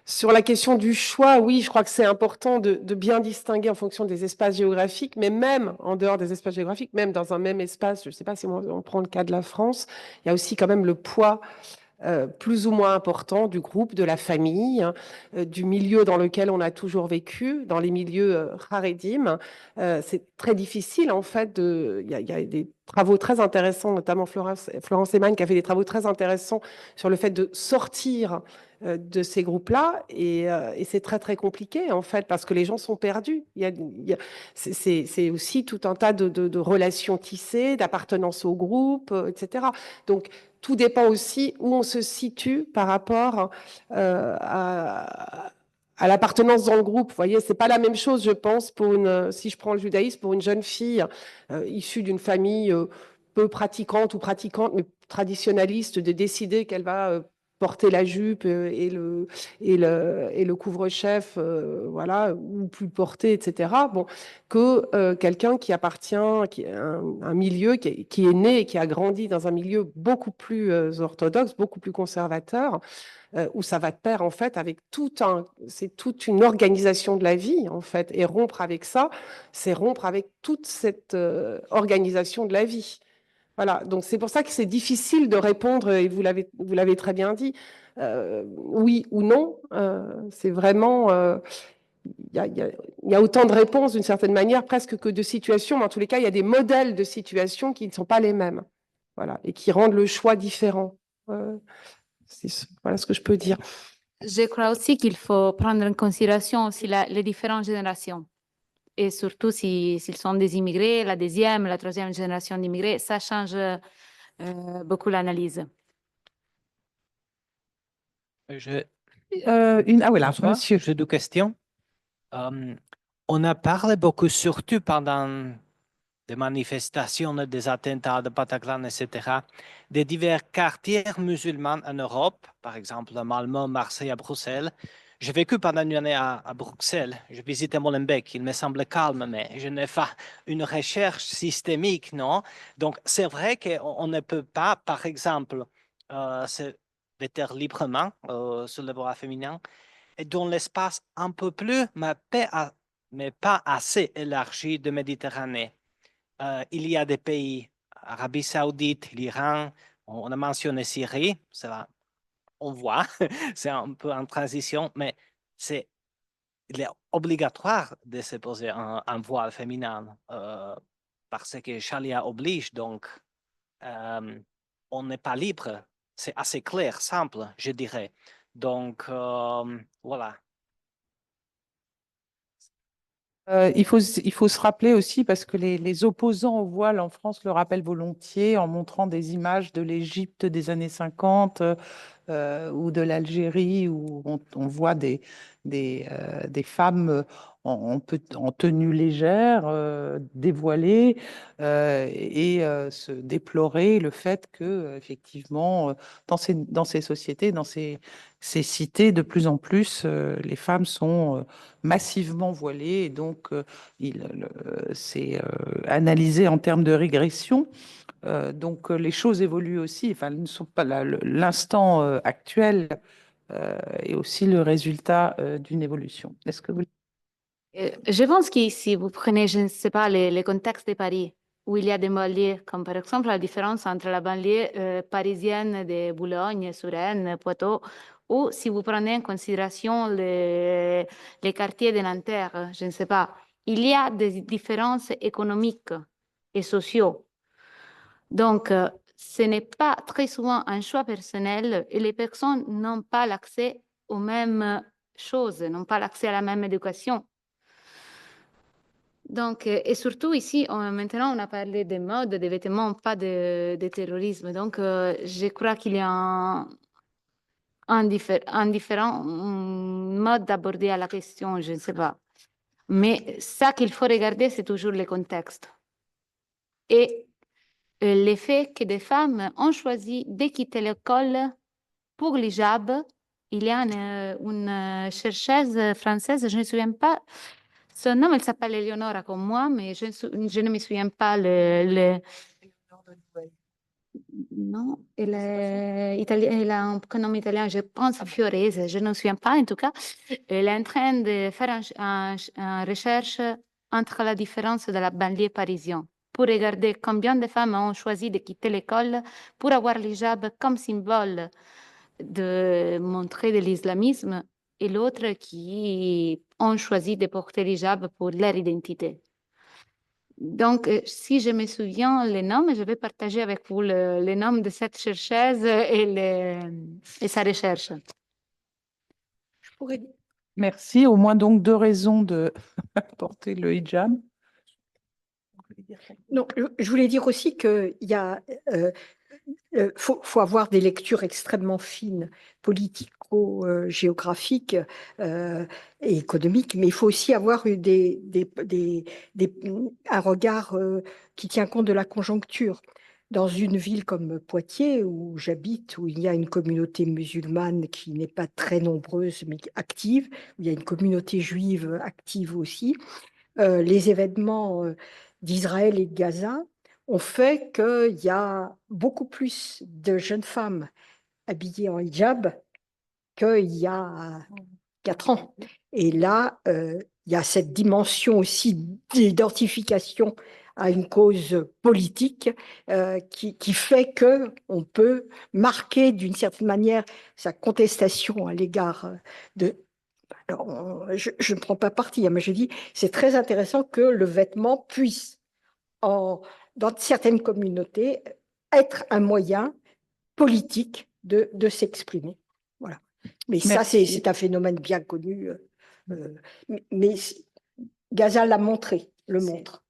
Sur la question du choix, oui, je crois que c'est important de bien distinguer en fonction des espaces géographiques, mais même en dehors des espaces géographiques, même dans un même espace, je ne sais pas si on prend le cas de la France, il y a aussi quand même le poids plus ou moins important du groupe, de la famille, hein, du milieu dans lequel on a toujours vécu, dans les milieux haredim. C'est très difficile, en fait. Il y a des travaux très intéressants, notamment Florence Emagne, qui a fait des travaux très intéressants sur le fait de sortir de ces groupes-là. Et c'est très, très compliqué, en fait, parce que les gens sont perdus. C'est aussi tout un tas de relations tissées, d'appartenance au groupe, etc. Donc, tout dépend aussi où on se situe par rapport à l'appartenance dans le groupe. Vous voyez, c'est pas la même chose, je pense, si je prends le judaïsme, pour une jeune fille issue d'une famille peu pratiquante ou pratiquante, mais traditionnaliste, de décider qu'elle va porter la jupe et le couvre-chef, voilà, ou plus porter, etc. Bon, que quelqu'un qui appartient à un milieu qui est né et qui a grandi dans un milieu beaucoup plus orthodoxe, beaucoup plus conservateur, où ça va de pair en fait avec c'est toute une organisation de la vie en fait, et rompre avec ça, c'est rompre avec toute cette organisation de la vie. Voilà, donc c'est pour ça que c'est difficile de répondre, et vous l'avez très bien dit, oui ou non. C'est vraiment, il y a autant de réponses d'une certaine manière presque que de situations, mais en tous les cas, il y a des modèles de situations qui ne sont pas les mêmes, voilà, et qui rendent le choix différent. Voilà ce que je peux dire. Je crois aussi qu'il faut prendre en considération aussi les différentes générations. Et surtout s'ils sont des immigrés, la deuxième, la troisième génération d'immigrés, ça change beaucoup l'analyse. Ah oui, là, Bonsoir, monsieur. j'ai deux questions. On a parlé beaucoup, surtout pendant des manifestations, des attentats de Bataclan, etc., des divers quartiers musulmans en Europe, par exemple à Malmö, Marseille, à Bruxelles. J'ai vécu pendant une année à Bruxelles. Je visitais Molenbeek. Il me semble calme, mais je n'ai pas une recherche systémique, non? Donc, c'est vrai qu'on ne peut pas, par exemple, se vêtir librement sur le bras féminin et dans l'espace un peu plus, mais pas assez élargi de Méditerranée. Il y a des pays, Arabie Saoudite, l'Iran, on a mentionné Syrie, ça, on voit, c'est un peu en transition, mais il est obligatoire de se poser un voile féminin parce que Sharia oblige, donc on n'est pas libre. C'est assez clair, simple, je dirais. Donc, voilà. Il faut se rappeler aussi, parce que les opposants au voile en France le rappellent volontiers en montrant des images de l'Égypte des années 50 ou de l'Algérie, où on voit des femmes en tenue légère, dévoilées, et se déplorer le fait que, effectivement, dans ces sociétés, dans ces cités, de plus en plus, les femmes sont massivement voilées, et donc c'est analysé en termes de régression. Donc les choses évoluent aussi, enfin, ne sont pas l'instant actuel est aussi le résultat d'une évolution. Est-ce que vous... Je pense que si vous prenez, je ne sais pas, les contextes de Paris, où il y a des banlieues, comme par exemple la différence entre la banlieue parisienne de Boulogne, Suresnes, Poitou, ou si vous prenez en considération les quartiers de Nanterre, je ne sais pas, il y a des différences économiques et sociaux. Donc, ce n'est pas très souvent un choix personnel et les personnes n'ont pas l'accès aux mêmes choses, n'ont pas l'accès à la même éducation. Donc, et surtout ici, maintenant, on a parlé des modes, des vêtements, pas de terrorisme. Donc, je crois qu'il y a un différent mode d'aborder à la question, je ne sais pas. Mais ça qu'il faut regarder, c'est toujours le contexte. Et le fait que des femmes ont choisi de quitter l'école pour l'hijab. Il y a une chercheuse française, je ne me souviens pas son nom, elle s'appelle Eleonora comme moi, mais je ne me souviens pas Non, elle a un prénom italien, je pense Fiorese, je ne me souviens pas en tout cas. Elle est en train de faire une recherche entre la différence de la banlieue parisienne pour regarder combien de femmes ont choisi de quitter l'école pour avoir l'hijab comme symbole de montrer de l'islamisme et l'autre qui ont choisi de porter l'hijab pour leur identité. Donc, si je me souviens les noms, je vais partager avec vous les noms de cette chercheuse et sa recherche. Je pourrais... Merci. Au moins donc 2 raisons de porter le hijab. Non, je voulais dire aussi qu'il y a... faut avoir des lectures extrêmement fines, politico-géographiques et économiques, mais il faut aussi avoir un regard qui tient compte de la conjoncture. Dans une ville comme Poitiers, où j'habite, où il y a une communauté musulmane qui n'est pas très nombreuse, mais active, où il y a une communauté juive active aussi, les événements d'Israël et de Gaza ont fait qu'il y a beaucoup plus de jeunes femmes habillées en hijab qu'il y a 4 ans. Et là, il y a cette dimension aussi d'identification à une cause politique qui fait qu'on peut marquer d'une certaine manière sa contestation à l'égard de... Alors, je ne prends pas parti, hein, mais je dis c'est très intéressant que le vêtement puisse dans certaines communautés, être un moyen politique de s'exprimer. Voilà. Mais ça, c'est un phénomène bien connu. Mais Gaza l'a montré, le montre.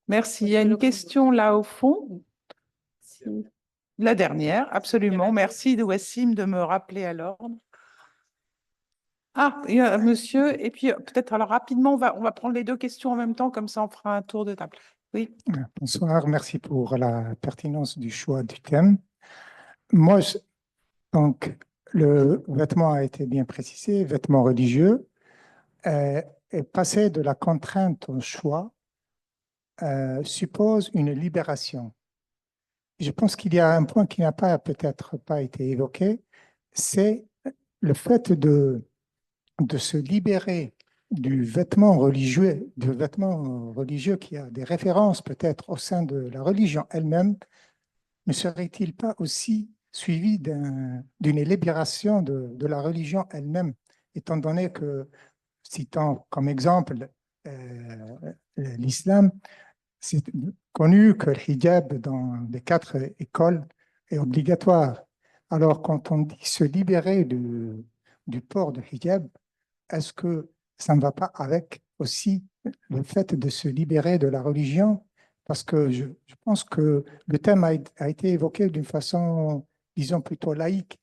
Merci. Il y a une question là au fond. La dernière, absolument. Merci de Wassim de me rappeler à l'ordre. Ah, il y a monsieur, et puis peut-être alors rapidement, on va prendre les 2 questions en même temps, comme ça on fera un tour de table. Oui. Bonsoir, merci pour la pertinence du choix du thème. Moi, donc, le vêtement a été bien précisé, vêtement religieux, et passer de la contrainte au choix suppose une libération. Je pense qu'il y a un point qui n'a peut-être pas été évoqué, c'est le fait de se libérer du vêtement religieux qui a des références peut-être au sein de la religion elle-même, ne serait-il pas aussi suivi d'une libération de la religion elle-même, étant donné que, citant comme exemple l'islam, c'est connu que le hijab dans les 4 écoles est obligatoire. Alors, quand on dit se libérer du port de hijab, est-ce que ça ne va pas avec aussi le fait de se libérer de la religion? Parce que je pense que le thème a été évoqué d'une façon, disons, plutôt laïque.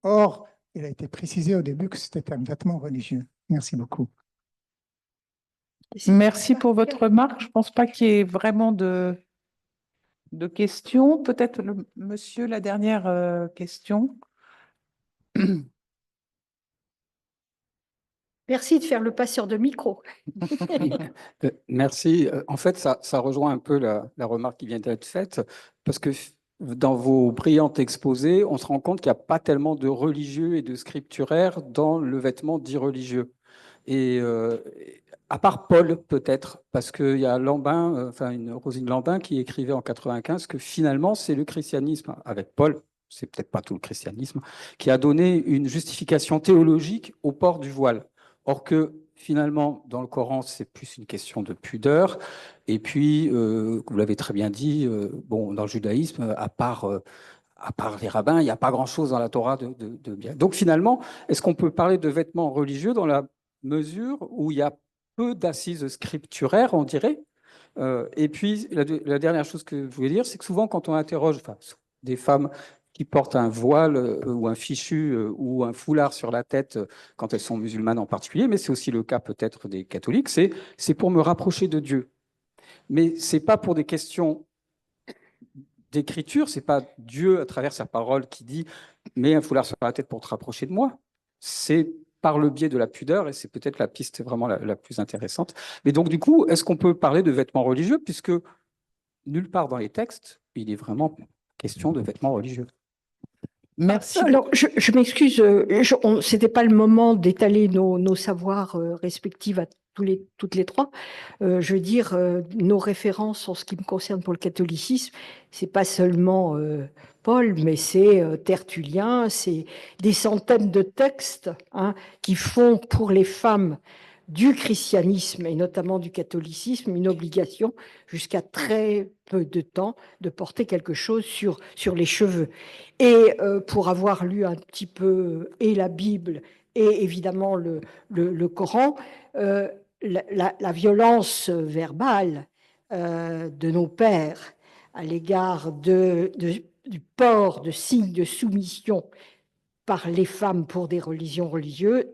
Or, il a été précisé au début que c'était un vêtement religieux. Merci beaucoup. Merci pour votre remarque. Je ne pense pas qu'il y ait vraiment de questions. Peut-être monsieur, la dernière question. Merci de faire le passeur de micro. Merci. En fait, ça rejoint un peu la remarque qui vient d'être faite, parce que dans vos brillants exposés, on se rend compte qu'il n'y a pas tellement de religieux et de scripturaires dans le vêtement dit religieux. Et à part Paul, peut-être, parce qu'il y a Lambin, Rosine Lambin, qui écrivait en 95 que finalement, c'est le christianisme, avec Paul, c'est peut-être pas tout le christianisme, qui a donné une justification théologique au port du voile. Or que finalement, dans le Coran, c'est plus une question de pudeur. Et puis, vous l'avez très bien dit, bon, dans le judaïsme, à part les rabbins, il n'y a pas grand-chose dans la Torah de bien. Donc finalement, est-ce qu'on peut parler de vêtements religieux dans la mesure où il y a peu d'assises scripturaires, on dirait? Et puis, la dernière chose que je voulais dire, c'est que souvent, quand on interroge des femmes qui portent un voile ou un fichu ou un foulard sur la tête quand elles sont musulmanes en particulier, mais c'est aussi le cas peut-être des catholiques, c'est pour me rapprocher de Dieu. Mais c'est pas pour des questions d'écriture, c'est pas Dieu à travers sa parole qui dit mets un foulard sur la tête pour te rapprocher de moi. C'est par le biais de la pudeur, et c'est peut-être la piste vraiment la plus intéressante. Mais donc, du coup, est-ce qu'on peut parler de vêtements religieux, puisque nulle part dans les textes, il est vraiment question de vêtements religieux? Merci. Alors, je m'excuse, ce n'était pas le moment d'étaler nos savoirs respectifs à toutes les trois. Je veux dire, nos références en ce qui me concerne pour le catholicisme, c'est pas seulement Paul, mais c'est Tertullien, c'est des centaines de textes qui font pour les femmes du christianisme et notamment du catholicisme une obligation jusqu'à très peu de temps de porter quelque chose sur les cheveux. Et pour avoir lu un petit peu et la Bible et évidemment le Coran, la violence verbale de nos pères à l'égard du port de signes de soumission par les femmes pour des raisons religieuses,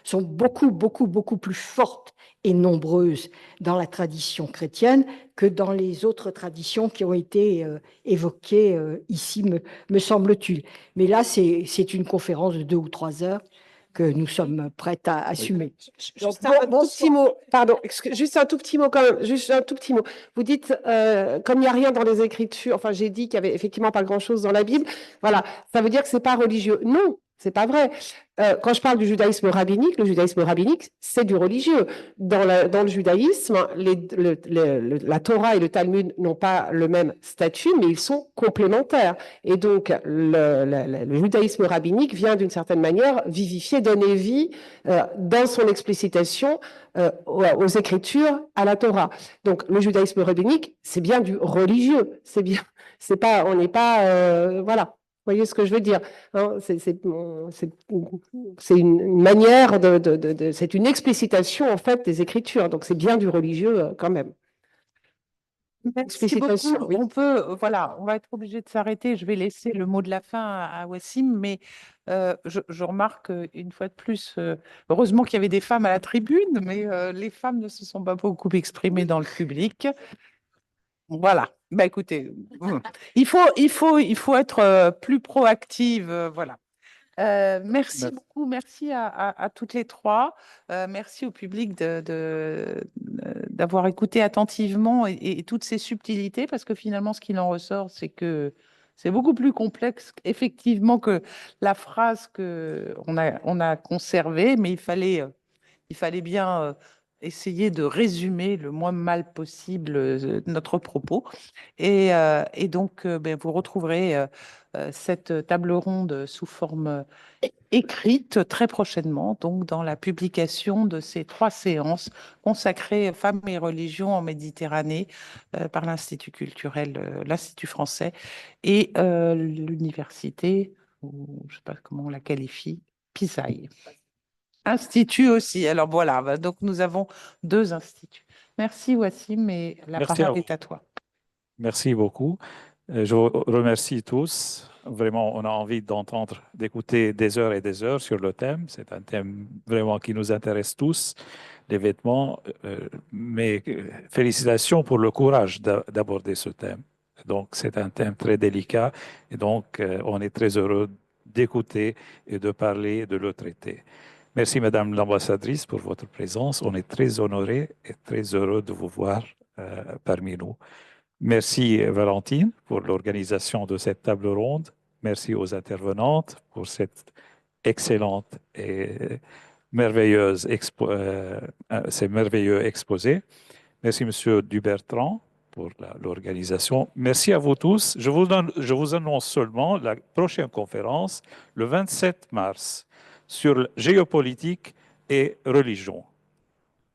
sont beaucoup plus fortes et nombreuses dans la tradition chrétienne que dans les autres traditions qui ont été évoquées ici, me semble-t-il. Mais là, c'est une conférence de 2 ou 3 heures que nous sommes prêtes à assumer. Juste un tout petit mot, pardon, juste un tout petit mot quand même, juste un tout petit mot. Vous dites, comme il n'y a rien dans les Écritures, enfin j'ai dit qu'il n'y avait effectivement pas grand-chose dans la Bible, voilà, ça veut dire que ce n'est pas religieux. Non, c'est pas vrai. Quand je parle du judaïsme rabbinique, le judaïsme rabbinique, c'est du religieux. Dans le judaïsme, la Torah et le Talmud n'ont pas le même statut, mais ils sont complémentaires. Et donc, le judaïsme rabbinique vient d'une certaine manière vivifier, donner vie dans son explicitation aux Écritures, à la Torah. Donc, le judaïsme rabbinique, c'est bien du religieux. C'est bien, c'est pas, on n'est pas, voilà. Vous voyez ce que je veux dire, hein, c'est une manière c'est une explicitation en fait des Écritures, donc c'est bien du religieux quand même. Merci beaucoup. Oui. On va être obligé de s'arrêter. Je vais laisser le mot de la fin à Wassim, mais je remarque une fois de plus, heureusement qu'il y avait des femmes à la tribune, mais les femmes ne se sont pas beaucoup exprimées dans le public. Voilà. Bah, écoutez, il faut être plus proactive. Voilà. Merci beaucoup. Merci à toutes les trois. Merci au public d'avoir écouté attentivement et toutes ces subtilités, parce que finalement, ce qu'il en ressort, c'est que c'est beaucoup plus complexe, effectivement, que la phrase qu'on a conservée, mais il fallait bien essayer de résumer le moins mal possible notre propos. Et donc, vous retrouverez cette table ronde sous forme écrite très prochainement, donc dans la publication de ces 3 séances consacrées femmes et religions en Méditerranée par l'Institut culturel, l'Institut français et l'université, ou je ne sais pas comment on la qualifie, Pisaille. Institut aussi. Alors voilà, donc nous avons 2 instituts. Merci Wassim, et la parole est à toi. Merci beaucoup. Je vous remercie tous. Vraiment, on a envie d'entendre, d'écouter des heures et des heures sur le thème. C'est un thème vraiment qui nous intéresse tous, les vêtements. Mais félicitations pour le courage d'aborder ce thème. Donc, c'est un thème très délicat. Et donc, on est très heureux d'écouter et de parler et de le traiter. Merci, Madame l'ambassadrice, pour votre présence. On est très honorés et très heureux de vous voir parmi nous. Merci, Valentine, pour l'organisation de cette table ronde. Merci aux intervenantes pour cette excellente et merveilleuse ces merveilleux exposés. Merci, Monsieur Dubertrand, pour l'organisation. Merci à vous tous. Je vous annonce seulement la prochaine conférence, le 27 mars, sur géopolitique et religion.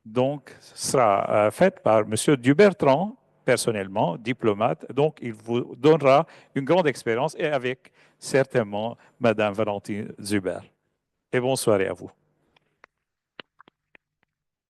Donc, ce sera fait par M. Dubertrand, personnellement, diplomate. Donc, il vous donnera une grande expérience et avec certainement Mme Valentine Zuber. Et bonne soirée à vous.